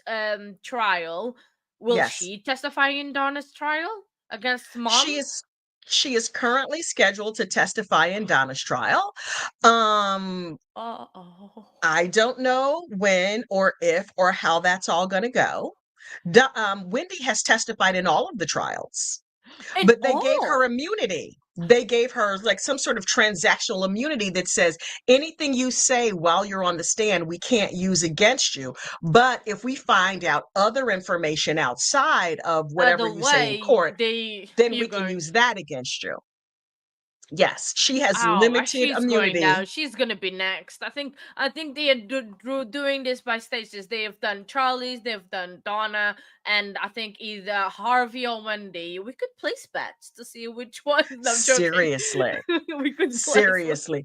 trial. Will Yes. she testify in Donna's trial against mom? She is she is currently scheduled to testify in Donna's trial. Um, Oh. I don't know when or if or how that's all going to go. Wendy has testified in all of the trials, And but they gave her immunity. They gave her like some sort of transactional immunity that says anything you say while you're on the stand, we can't use against you. But if we find out other information outside of whatever the you say in way court, they then you're we can going. use that against you. Yes, she has Oh, limited she's going immunity. down. She's gonna be next. I think they are doing this by stages. They have done Charlie's, they've done Donna, and I think either Harvey or Wendy. We could place bets to see which one. No, I'm joking. Seriously, We could place one. seriously.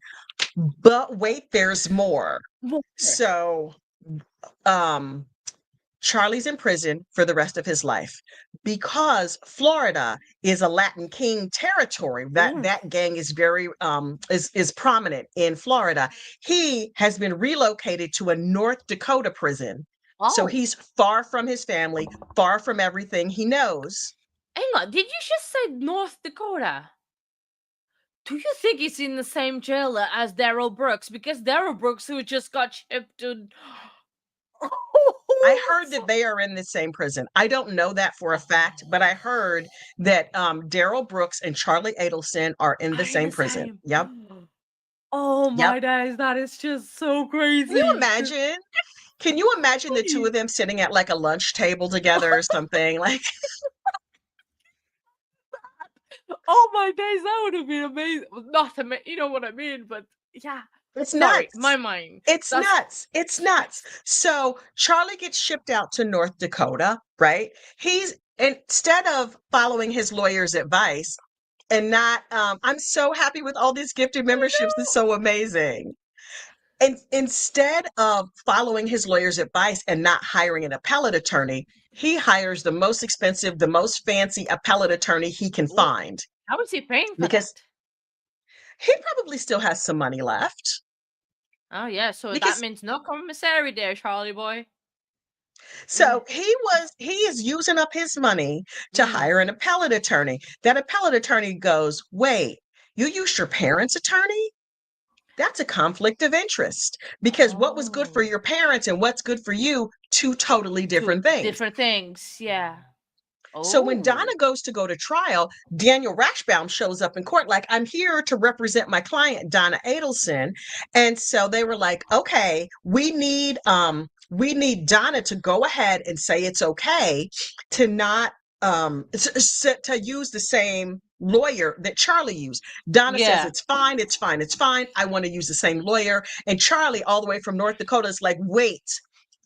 But wait, there's more. More. So, um, Charlie's in prison for the rest of his life because Florida is a Latin King territory. That Ooh. that gang is very is prominent in Florida. He has been relocated to a North Dakota prison. So Oh, he's far from his family, far from everything he knows. hang on. Did you just say North Dakota? Do you think he's in the same jail as Daryl Brooks? Because Daryl Brooks, who just got shipped to. I heard that they are in the same prison. I don't know that for a fact, but I heard that Daryl Brooks and Charlie Adelson are in the Are in same the prison. same. Yep. Oh Yep. my days, that is just so Can you crazy. imagine? Can you imagine the two of them sitting at like a lunch table together or something? Like Oh my days, that would have been amazing. Well, not amazing, you know what I mean, but yeah. it's Sorry, my nuts. mind. It's That's nuts. It's nuts. So Charlie gets shipped out to North Dakota, right? He's instead of following his lawyer's advice and not I'm so happy with all these gifted memberships. This is so amazing. And instead of following his lawyer's advice and not hiring an appellate attorney, he hires the most expensive, the most fancy appellate attorney he can Well, find how is he paying for because that? he probably still has some money left. Oh yeah, so that Because means no commissary there, Charlie boy. Yeah. so he is using up his money to hire Mm. an appellate attorney. That appellate attorney goes, "Wait, you used your parents' attorney? That's a conflict of interest because what was good for Oh, your parents and what's good for you, two totally two different things." different things. Yeah. So when Donna Oh. go to trial, Daniel Rashbaum shows up in court like, "I'm here to represent my client, Donna Adelson." And so they were like, "Okay, we need Donna to go ahead and say it's okay to not to use the same lawyer that Charlie used." Donna says, Yeah. "It's fine, it's fine, it's fine. I want to use the same lawyer." And Charlie, all the way from North Dakota, is like, "Wait,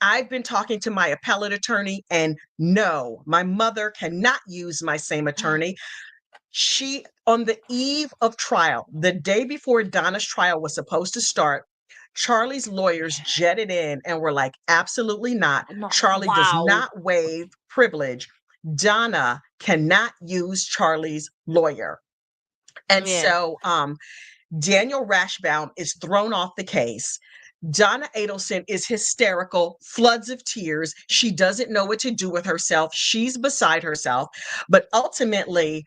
I've been talking to my appellate attorney, and no, my mother cannot use my same attorney." She, on the eve of trial, the day before Donna's trial was supposed to start, Charlie's lawyers jetted in and were like, "Absolutely not. No. Charlie does Wow. not waive privilege. Donna cannot use Charlie's lawyer." And Yeah. so Daniel Rashbaum is thrown off the case. Donna Adelson is hysterical, floods of tears. She doesn't know what to do with herself. She's beside herself. But ultimately,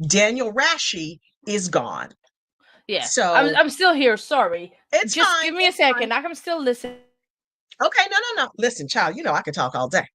Daniel Rashi is gone. Yeah. I'm So I'm still here. Sorry. it's Just fine. give me a It's fine. second. I can still listen. Okay, no. Listen, child, I can talk all day.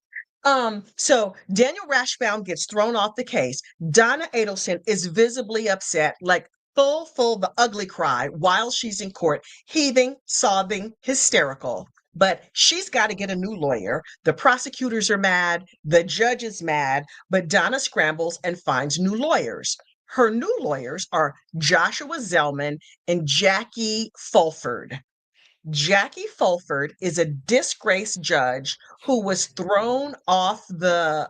So Daniel Rashbaum gets thrown off the case. Donna Adelson is visibly upset, like full the ugly cry while she's in court, heaving, sobbing, hysterical. But she's got to get a new lawyer. The prosecutors are mad, the judge is mad, but Donna scrambles and finds new lawyers. Her new lawyers are Joshua Zellman and Jackie Fulford. Jackie Fulford is a disgraced judge who was thrown off the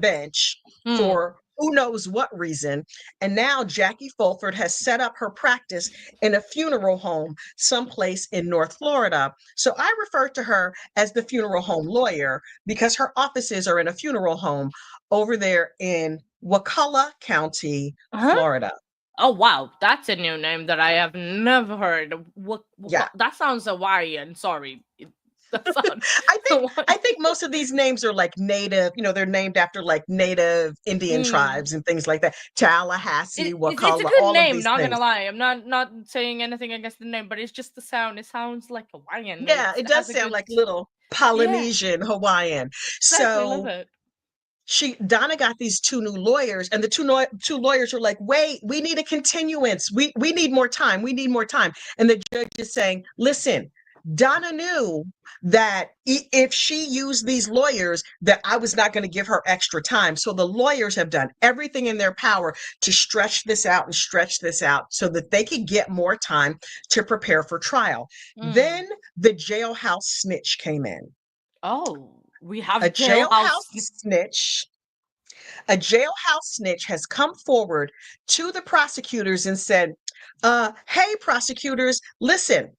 bench Hmm. for who knows what reason. And now Jackie Fulford has set up her practice in a funeral home someplace in North Florida. So I refer to her as the funeral home lawyer because her offices are in a funeral home over there in Wakulla County, Huh? Florida. Oh wow, that's a new name that I have never heard. Yeah. That sounds Hawaiian. Sorry, that sounds I think Hawaiian. I think most of these names are like native, they're named after like native Indian Mm. tribes and things like that. Tallahassee, It's a Wakulla, good all of name. these Not gonna things. lie, I'm not saying anything against the name, but it's just the sound. It sounds like Hawaiian. Yeah, it It does has a sound good like little yeah. Polynesian Hawaiian. Exactly, love So it. Donna got these two new lawyers, and the two lawyers were like, "Wait, we need a continuance. We need more time. We need more time." And the judge is saying, "Listen, Donna knew that if she used these lawyers, that I was not going to give her extra time. So the lawyers have done everything in their power to stretch this out and stretch this out so that they could get more time to prepare for trial." Mm. Then the jailhouse snitch came in. Oh, we A have jailhouse jailhouse. snitch a jailhouse snitch has come forward to the prosecutors and said, "Hey, prosecutors, listen,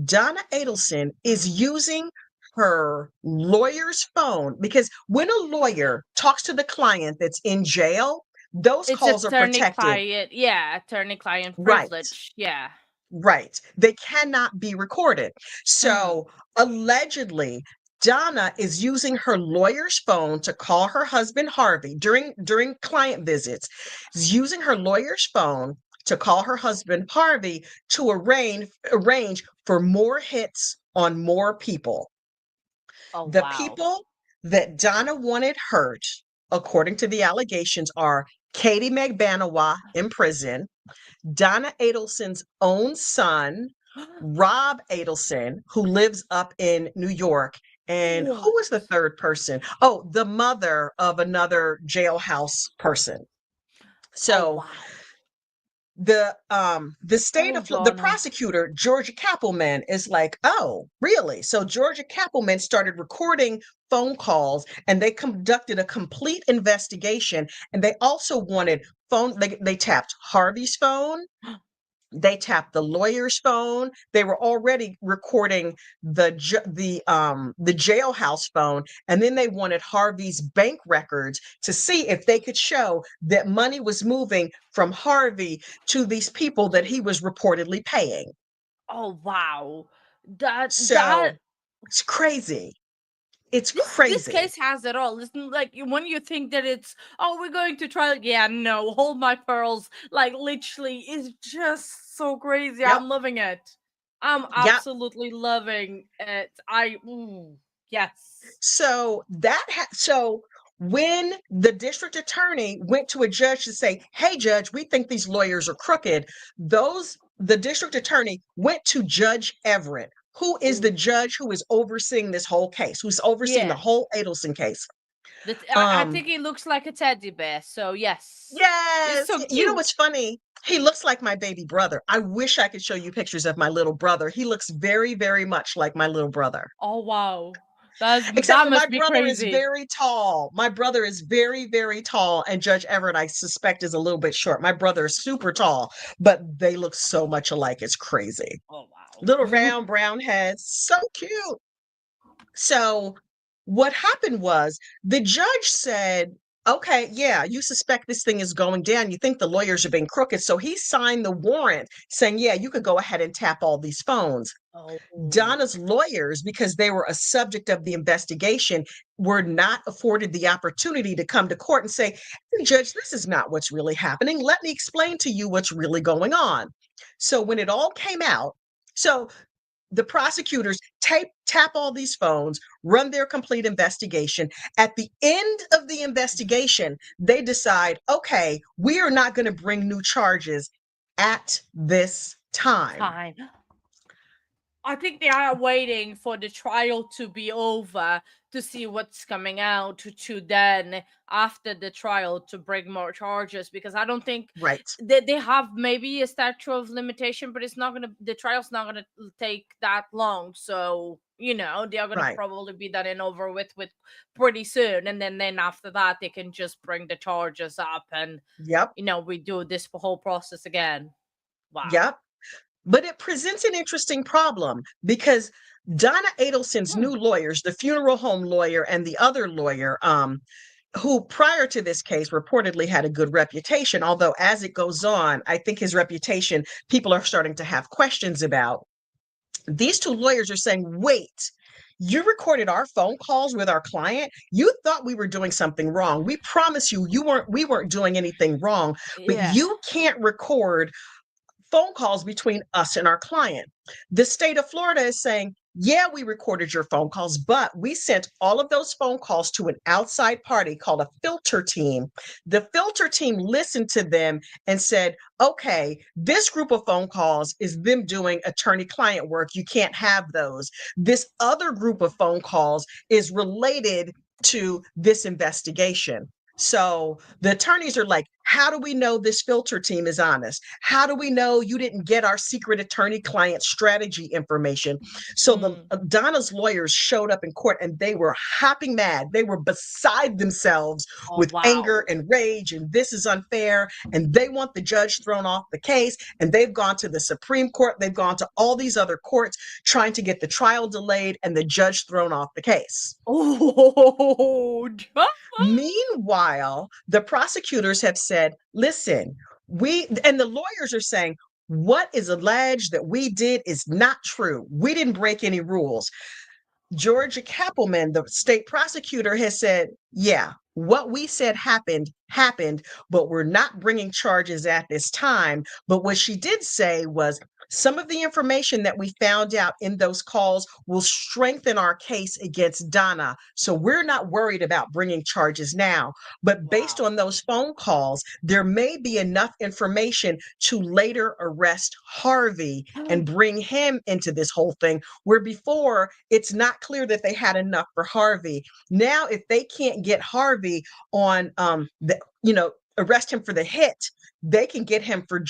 Donna Adelson is Mm. using her lawyer's phone because when a lawyer talks to the client that's in jail, those It's calls are protected." attorney-client. Yeah, attorney-client Right. privilege. Yeah. Right. They cannot be recorded. Mm. So allegedly, Donna is using her lawyer's phone to call her husband Harvey during client visits. Is using her lawyer's phone to call her husband Harvey to arrange for more hits on more people. Oh The wow. people that Donna wanted hurt, according to the allegations, are Katie Magbanawa in prison, Donna Adelson's own son, Rob Adelson, who lives up in New York. And who What? was the third person? Oh, the mother of another jailhouse person. Oh So wow. Oh the Donna. prosecutor, Georgia Kappelman, is like, "Oh, really?" So Georgia Kappelman started recording phone calls and they conducted a complete investigation. And they also wanted they tapped Harvey's phone, They tapped the lawyer's phone. They were already recording the jailhouse phone, and then they wanted Harvey's bank records to see if they could show that money was moving from Harvey to these people that he was reportedly paying. Oh wow. That So it's crazy. It's this crazy. case has it all. Listen, like when you think that it's, oh, we're going to trial. Yeah, no, hold my pearls. Like literally, it's just so crazy. Yep. I'm loving it. I'm Yep. absolutely loving it. Yes. So when the district attorney went to a judge to say, "Hey, judge, we think these lawyers are crooked," the district attorney went to Judge Everett, who is the Ooh. judge who is overseeing this whole case, who's overseeing the Yeah. whole Adelson case. I Um, think he looks like a teddy bear. So yes, it's yes, so you know cute. what's funny? He looks like my baby brother. I wish I could show you pictures of my little brother. He looks very, very much like my little brother. Oh wow, Except that for my must be brother is crazy. very tall. My brother is very, very tall, and Judge Everett, I suspect, is a little bit short. My brother is super tall, but they look so much alike. It's crazy. Oh Little wow. round brown heads, so cute. So what happened was the judge said, "Okay, yeah, you suspect this thing is going down. You think the lawyers are being crooked." So he signed the warrant saying, "Yeah, you could go ahead and tap all these phones." Oh. Donna's lawyers, because they were a subject of the investigation, were not afforded the opportunity to come to court and say, "Hey, Judge, this is not what's really happening. Let me explain to you what's really going on." So when it all came out, so the prosecutors tap all these phones, run their complete investigation. At the end of the investigation, they decide, okay, we are not going to bring new charges at this time. Time. I think they are waiting for the trial to be over to see what's coming out to then after the trial to bring more charges, because I don't think Right, they have maybe a statute of limitation, but it's not gonna, the trial's not gonna take that long. So they are gonna right. probably be done and over with pretty soon, and then after that they can just bring the charges up and Yep, we do this whole process again. Wow. yep. But it presents an interesting problem because Donna Adelson's Hmm. new lawyers, the funeral home lawyer and the other lawyer, who prior to this case reportedly had a good reputation, although as it goes on, I think his reputation, people are starting to have questions about. These two lawyers are saying, wait, you recorded our phone calls with our client. You thought we were doing something wrong. We promise you, we weren't doing anything wrong, but Yeah. you can't record phone calls between us and our client. The state of Florida is saying, yeah, we recorded your phone calls, but we sent all of those phone calls to an outside party called a filter team. The filter team listened to them and said, okay, this group of phone calls is them doing attorney client work. You can't have those. This other group of phone calls is related to this investigation. So the attorneys are like, how do we know this filter team is honest? How do we know you didn't get our secret attorney client strategy information? So the Mm. Donna's lawyers showed up in court and they were hopping mad. They were beside themselves Oh with anger wow. and rage, and this is unfair. And they want the judge thrown off the case. And they've gone to the Supreme Court. They've gone to all these other courts trying to get the trial delayed and the judge thrown off the case. Oh. Meanwhile, the prosecutors have said, listen, and the lawyers are saying, what is alleged that we did is not true. We didn't break any rules. Georgia Kappelman, the state prosecutor, has said, yeah, what we said happened, but we're not bringing charges at this time. But what she did say was, some of the information that we found out in those calls will strengthen our case against Donna. So we're not worried about bringing charges now. But based Wow. on those phone calls, there may be enough information to later arrest Harvey and bring him into this whole thing, where before it's not clear that they had enough for Harvey. Now, if they can't get Harvey on arrest him for the hit, they can get him for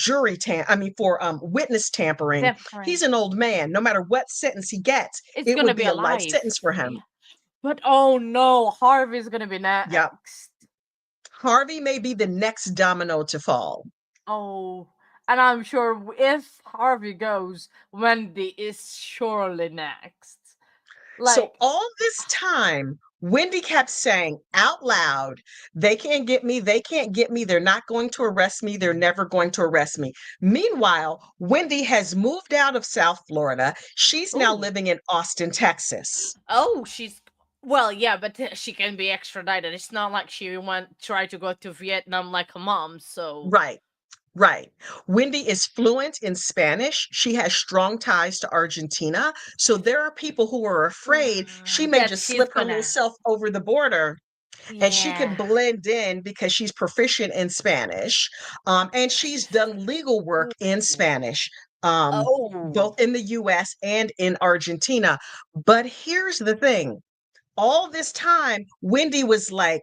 for witness tampering. He's Different. an old man. No matter what sentence he gets, It's it gonna would be be a a life life. sentence for him. Yeah. But oh no, Harvey's gonna be Yep. next. Harvey may be the next domino to fall. Oh, And I'm sure if Harvey goes, Wendy is surely next. So Like, all this time, Wendy kept saying out loud, they can't get me. They can't get me. They're not going to arrest me. They're never going to arrest me. Meanwhile, Wendy has moved out of South Florida. She's now ooh, living in Austin, Texas. oh, she's well, yeah, but she can be extradited. It's not like she went try to go to Vietnam like her mom. So, Right. Right. Wendy is fluent in Spanish. She has strong ties to Argentina. So there are people who are afraid she may that just she's slip her little gonna, self over the border and she could yeah. blend in because she's proficient in Spanish. And she's done legal work in Spanish, Oh, both in the US and in Argentina. But here's the thing, all this time, Wendy was like,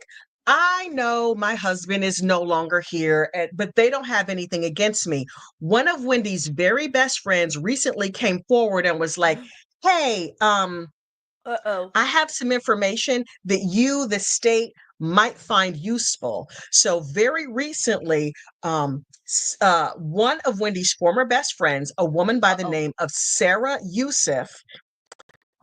I know my husband is no longer here, but they don't have anything against me. One of Wendy's very best friends recently came forward and was like, hey, uh-oh. I have some information that you, the state, might find useful. So very recently, one of Wendy's former best friends, a woman by the Uh-oh. name of Sarah Youssef,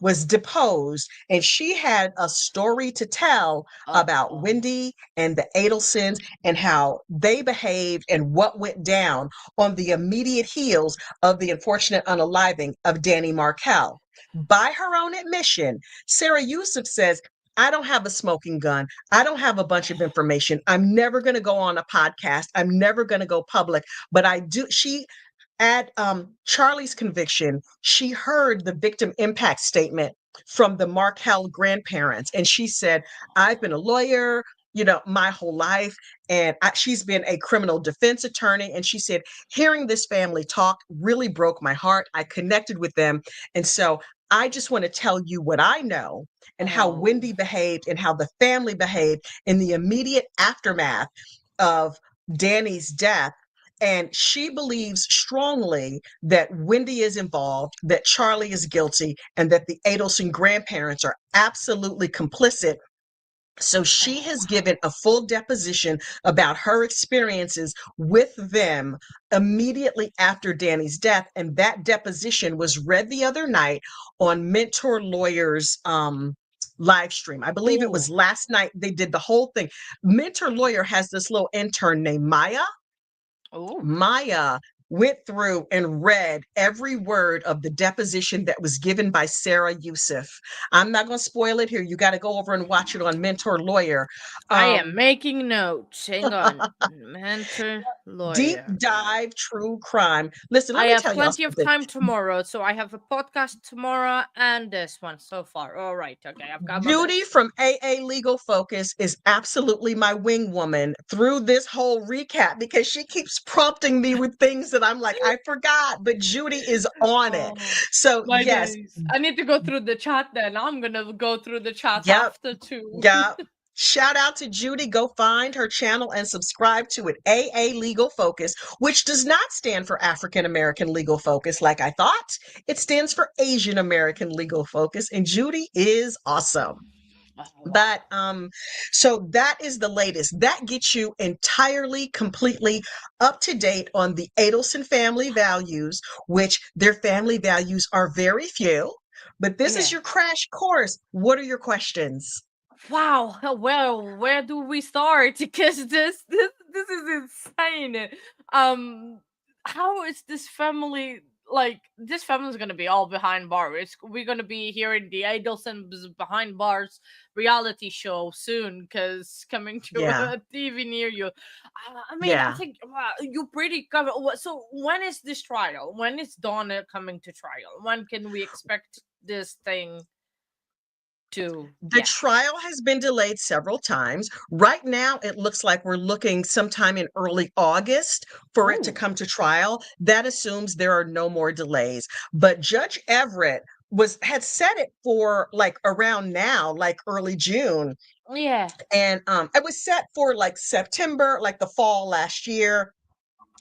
was deposed, and she had a story to tell about Uh-oh. Wendy and the Adelsons and how they behaved and what went down on the immediate heels of the unfortunate unaliving of Danny Markel. By her own admission, Sarah Youssef says, I don't have a smoking gun. I don't have a bunch of information. I'm never going to go on a podcast. I'm never going to go public, but I do. She at Charlie's conviction, she heard the victim impact statement from the Markel grandparents, and she said, I've been a lawyer, my whole life, and she's been a criminal defense attorney. And she said, hearing this family talk really broke my heart. I connected with them. And so I just want to tell you what I know and how Oh. Wendy behaved and how the family behaved in the immediate aftermath of Danny's death. And she believes strongly that Wendy is involved, that Charlie is guilty, and that the Adelson grandparents are absolutely complicit. So she has given a full deposition about her experiences with them immediately after Danny's death. And that deposition was read the other night on Mentor Lawyers live stream. I believe it was Oh. last night they did the whole thing. Mentor Lawyer has this little intern named Maya. Oh. Maya went through and read every word of the deposition that was given by Sarah Youssef. I'm not going to spoil it here. You got to go over and watch it on Mentor Lawyer. I am Um, making notes. Hang on. Mentor Deep lawyer. dive true crime. Listen, I let me have tell y'all plenty of something. time tomorrow, so I have a podcast tomorrow and this one so far. All right, okay, I've got my Judy best. from AA Legal Focus is absolutely my wing woman through this whole recap because she keeps prompting me with things that I'm like, I forgot, but Judy is on it. Oh, So, my yes, days. I need to go through the chat then. I'm gonna go through the chat yep. after too. Yeah. Shout out to Judy. Go find her channel and subscribe to it. AA Legal Focus, which does not stand for African American Legal Focus like I thought. It stands for Asian American Legal Focus. And Judy is awesome. Oh, But wow. so that is the latest. That gets you entirely, completely up to date on the Adelson family values, which their family values are very few. But this is Yeah. your crash course. What are your questions? Wow. Well, where do we start? Because this is insane. Um, how is this family like? This family is gonna be all behind bars. We're gonna be hearing the Adelson's behind bars reality show soon, because coming to Yeah. a TV near you. I mean, I Yeah. think wow, you pretty covered. So when is this trial? When is Donna coming to trial? When can we expect this thing to? The Yeah. trial has been delayed several times. Right now, it looks like we're looking sometime in early August for it to Ooh. come to trial. That assumes there are no more delays. But Judge Everett had set it for like around now, like early June. Yeah. And it was set for like September, like the fall last year.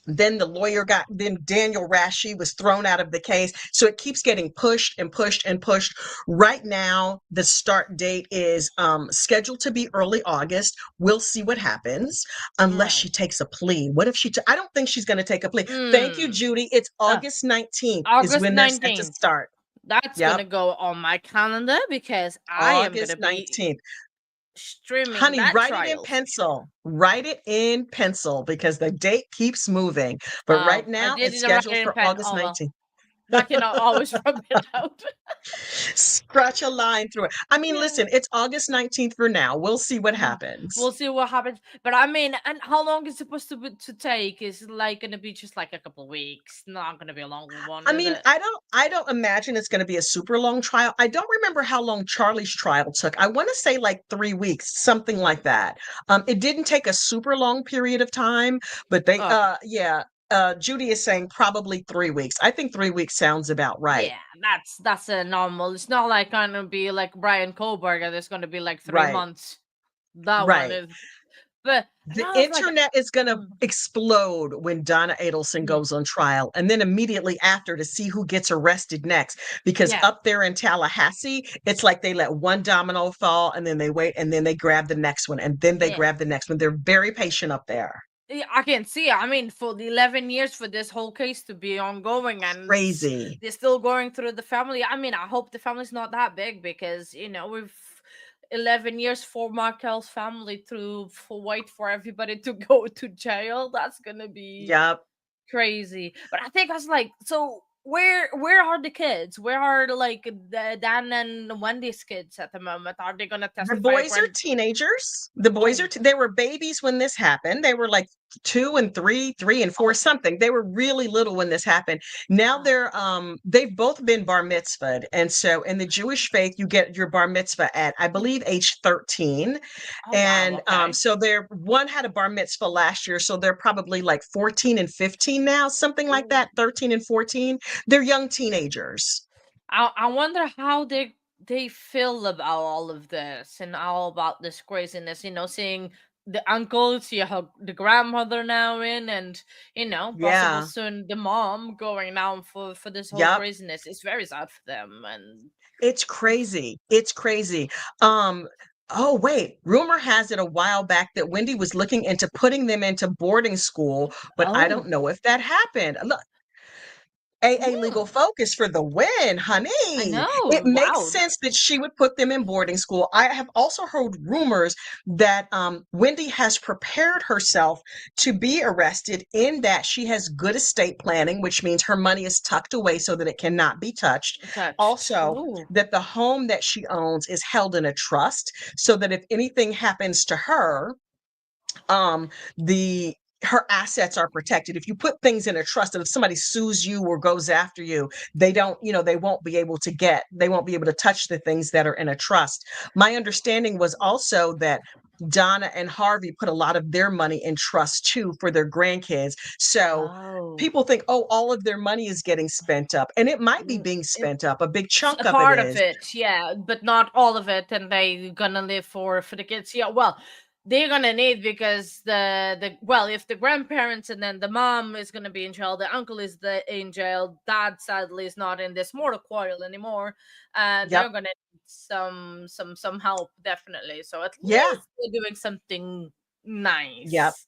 Then the lawyer got, then Daniel Rashi was thrown out of the case. So it keeps getting pushed and pushed and pushed. Right now, the start date is scheduled to be early August. We'll see what happens unless Right. she takes a plea. What if I don't think she's going to take a plea. Thank you, Mm. Judy. It's Uh, August 19th is August when they're set to 19th. start. That's Yep. gonna go on my calendar because I am August gonna be 19th. streaming Honey, that write it in trial. pencil. Write it in pencil because the date keeps moving. But right I now, it's didn't write scheduled it in for pen. August Oh well, 19th. I can always rub it out. Scratch a line through it. I mean, Yeah. listen, it's August 19th for now. We'll see what Mm. happens. We'll see what happens. But I mean, and how long is it supposed to take? Is it like gonna be just like a couple weeks? Not gonna be a long one, I is mean, it? I don't imagine it's going to be a super long trial. I don't remember how long Charlie's trial took. I want to say like 3 weeks, something like that. It didn't take a super long period of time, but Okay. yeah, Judy is saying probably 3 weeks. I think 3 weeks sounds about right. Yeah, that's a normal. It's not like gonna be like Brian Koberger. There's gonna be like three Right, months. That one right. is, but and The I was like, internet is going to mm, explode when Donna Adelson mm, goes on trial, and then immediately after to see who gets arrested next. Because yeah, up there in Tallahassee, it's like they let one domino fall, and then they wait, and then they grab the next one, and then they yeah. grab the next one. They're very patient up there. Yeah, I can see. I mean, for the 11 years for this whole case to be ongoing and Crazy. they're still going through the family. I mean, I hope the family's not that big because, we've 11 years for Markel's family to wait for everybody to go to jail. That's going to be Yep. crazy. But I think I was like, so where are the kids? Where are like the Dan and Wendy's kids at the moment? Are they going to The testify boys for are any? teenagers. The boys Oh, are, they were babies when this happened. They were like 2 and 3, 3 and 4, okay. something. They were really little when this happened. Now Oh, they've both been bar mitzvahed. And so in the Jewish faith, you get your bar mitzvah at, I mm, believe, age 13. oh wow, And okay. so they're, one had a bar mitzvah last year. So they're probably like 14 and 15 now, something like Ooh. that, 13 and 14. They're young teenagers. I wonder how they feel about all of this and all about this craziness. Seeing the uncle, see how the grandmother now in, and possible Yeah. soon the mom going down for this whole Yep. craziness. It's very sad for them, and It's crazy. It's crazy. Um, oh wait, rumor has it a while back that Wendy was looking into putting them into boarding school, but I oh, don't know if that happened. Look, AA Legal hmm, Focus for the win, I honey. It know. makes Wow, sense that she would put them in boarding school. I have also heard rumors that Wendy has prepared herself to be arrested in that she has good estate planning, which means her money is tucked away so that it cannot be touched. touched. Also, Ooh, that the home that she owns is held in a trust so that if anything happens to her, um the her assets are protected. If you put things in a trust, that if somebody sues you or goes after you, they don't, they won't be able to touch the things that are in a trust. My understanding was also that Donna and Harvey put a lot of their money in trust too for their grandkids. So oh. people think, oh, all of their money is getting spent up, and it might be Mm, being it- spent up. A big a chunk of it part of is. it, yeah, but not all of it, and they gonna live for the kids. Yeah, well, they're gonna need because the well, if the grandparents and then the mom is gonna be in jail, the uncle is in jail, dad sadly is not in this mortal coil anymore, and they're Yep. gonna need some help definitely. So at Yeah. least they're doing something Yep. nice,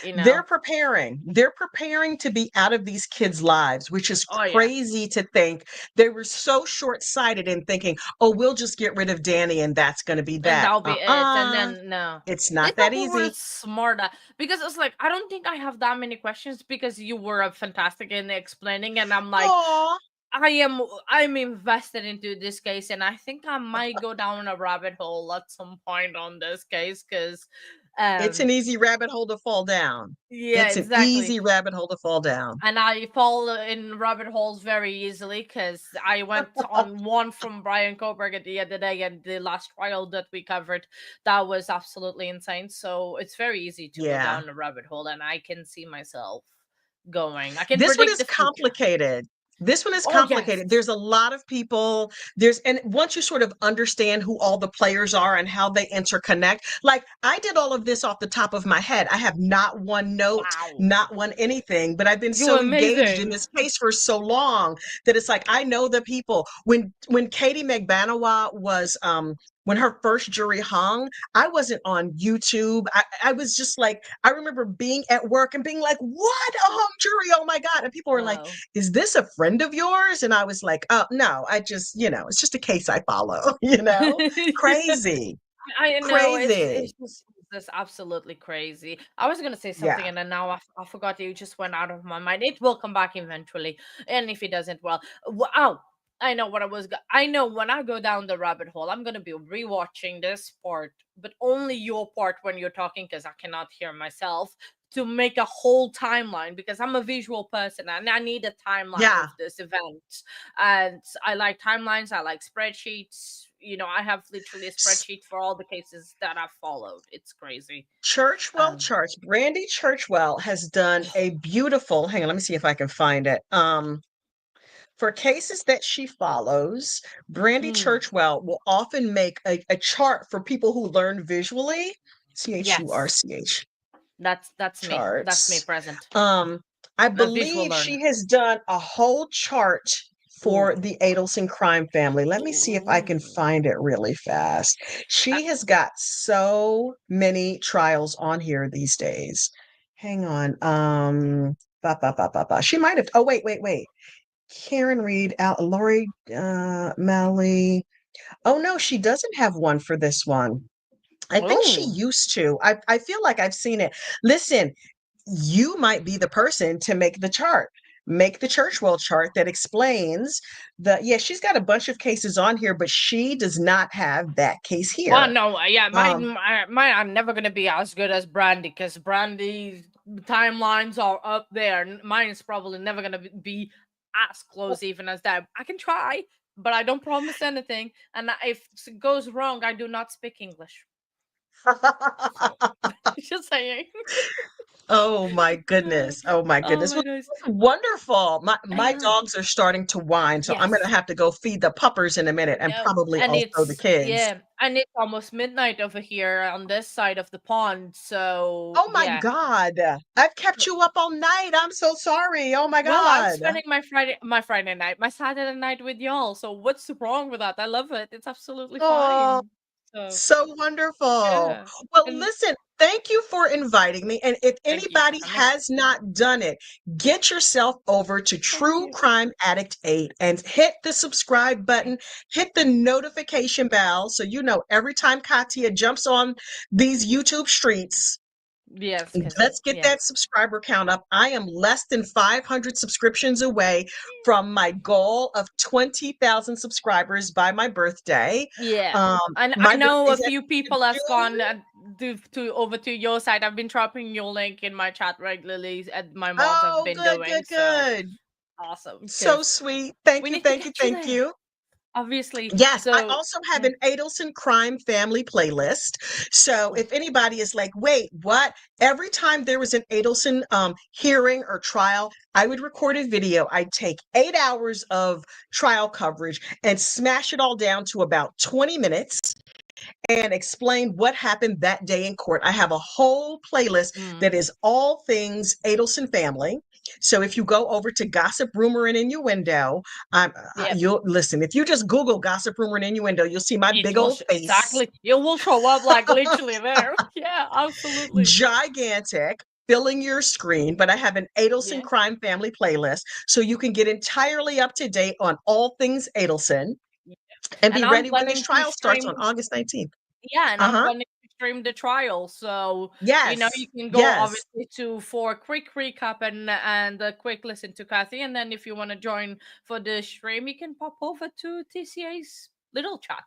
you They're know. preparing. They're preparing to be out of these kids' lives, which is Oh yeah, crazy to think. They were so short-sighted in thinking, "Oh, we'll just get rid of Danny and that's going to be and that." that'll be it. And then no, It's they not that probably were easy. smart because it's like I don't think I have that many questions because you were fantastic in explaining, and I'm like Aw, I'm invested into this case, and I think I might go down a rabbit hole at some point on this case because it's um an easy rabbit hole to fall down. yeah, It's an exactly. easy rabbit hole to fall down. And I fall in rabbit holes very easily because I went on one from Brian Koberg the other day, and the last trial that we covered, that was absolutely insane. So it's very easy to go Yeah. down a rabbit hole, and I can see myself going. I can This one predict is the future. complicated. This one is Oh yes. complicated. There's a lot of people. And once you sort of understand who all the players are and how they interconnect, like I did all of this off the top of my head. I have not one note, Wow. not one anything, but I've been You're so engaged in amazing. this case for so long that it's like I know the people. When Katie Megbanawa was when her first jury hung, I wasn't on YouTube. I was just like, I remember being at work and being like, what, a hung jury? Oh my God. And people were like, Wow. is this a friend of yours? And I was like, oh, no, I just, it's just a case I follow, Crazy, I know crazy. it's absolutely crazy. I was gonna say something Yeah. and then now I forgot it just went out of my mind. It will come back eventually, and if it doesn't, well, wow. I know what I know when I go down the rabbit hole, I'm gonna be rewatching this part, but only your part when you're talking because I cannot hear myself to make a whole timeline because I'm a visual person and I need a timeline Yeah. of this event. And I like timelines, I like spreadsheets. I have literally a S- spreadsheet for all the cases that I've followed. It's crazy. Churchwell Um, Charts. Brandy Churchwell has done a beautiful, hang on, let me see if I can find it. For cases that she follows, Brandy mm, Churchwell will often make a chart for people who learn visually. yes, Church that's me. That's me charts. present. Um, I A visual believe learner. she has done a whole chart Ooh. for the Adelson crime family. Let me see if I can Ooh. find it really fast. Uh, She has got so many trials on here these days. Hang on. Ba, ba, ba, ba, ba. She might have. Oh, wait. Karen Reed, Lori Malley. Oh no, she doesn't have one for this one. I think she oh. used to. I feel like I've seen it. Listen, you might be the person to make the chart. Make the Churchwell chart that explains she's got a bunch of cases on here, but she does not have that case Well, here. no, yeah, Um, mine are never gonna be as good as Brandy because Brandy's timelines are up there. Mine is probably never gonna be as close even as that. I can try, but I don't promise anything. And if it goes wrong, I do not speak English. So, just saying. Oh my Uh, goodness. Oh my oh goodness. my Well, gosh. wonderful. My I my know. dogs are starting to whine, so I'm gonna Yes. have to go feed the puppers in a minute and No, probably and also the it's kids. yeah, and it's almost midnight over here on this side of the pond. So Oh my yeah. God. I've kept you up all night. I'm so sorry. Oh my Well, I'm God. spending my Friday night, my Saturday night with y'all. So what's wrong with that? I love it. It's absolutely Oh, fine. So so wonderful. yeah, Well, and listen, thank you for inviting me. And if thank you for anybody coming. has not done it, get yourself over to Thank True you. Crime Addict 8 and hit the subscribe button, Thanks. hit the notification bell so you know every time Katia jumps on these YouTube streets. Yes, because Let's get yeah, that subscriber count up. I am less than 500 subscriptions away from my goal of 20,000 subscribers by my birthday. yeah. And I My know a birthday's at few the end of people has June. gone to over to your side. I've been dropping your link in my chat regularly, and my mods have Oh, been good, doing good, so good. awesome. So Because sweet. we Thank you, need to thank you, get you thank there, you. obviously. Yes, I So also have yeah. an Adelson crime family playlist. So Oh, if anybody is like, wait, what? Every time there was an Adelson hearing or trial, I would record a video. I'd take 8 hours of trial coverage and smash it all down to about 20 minutes and explain what happened that day in court. I have a whole playlist mm, that is all things Adelson family. So if you go over to Gossip, Rumor, and Innuendo, yeah. you'll listen. If you just Google Gossip, Rumor, and Innuendo, you'll see my It big will old face, exactly. It will show up like literally there. Yeah, absolutely. gigantic, filling your screen. But I have an Adelson Yeah. crime family playlist, so you can get entirely up to date on all things Adelson Yeah. and And be I'm ready when this planning to trial starts on stream. August 19th. Yeah, and Uh I'm huh. planning to stream the trial. So Yes. you can go Yes. obviously to for a quick recap and a quick listen to Kathy, and then if you want to join for the stream, you can pop over to TCA's little chat.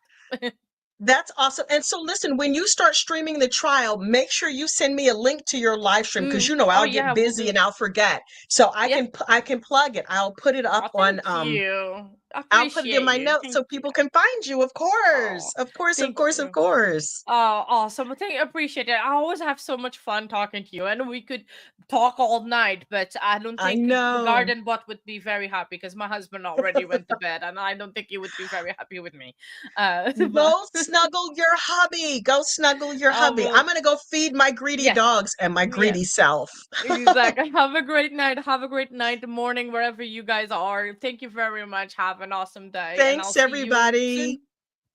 That's awesome. And so listen, when you start streaming the trial, make sure you send me a link to your live stream because you know Oh I'll yeah, get we'll busy do. and I'll forget. So Yeah. I can plug it. I'll put it up Oh, on thank you. I'll put it in Appreciate my you. notes Thank so you. people can find you. Of Oh, course. Of course, of thank course, of you. course. Oh, awesome. Appreciate it. I always have so much fun talking to you. And we could talk all night, but I don't I think the know. garden bot would be very happy because my husband already went to bed and I don't think he would be very happy with me. But Go snuggle your hubby. Go snuggle your I hubby. I'm will, gonna go feed my greedy yes, dogs and my yes, greedy self. exactly. Have a great night. Have a great night, morning, wherever you guys are. Thank you very much. Have an awesome day, and I'll Thanks, see you everybody. soon.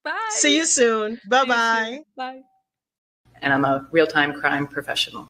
Bye. See you soon. See you soon. Bye-bye. Bye. And I'm a real-time crime professional.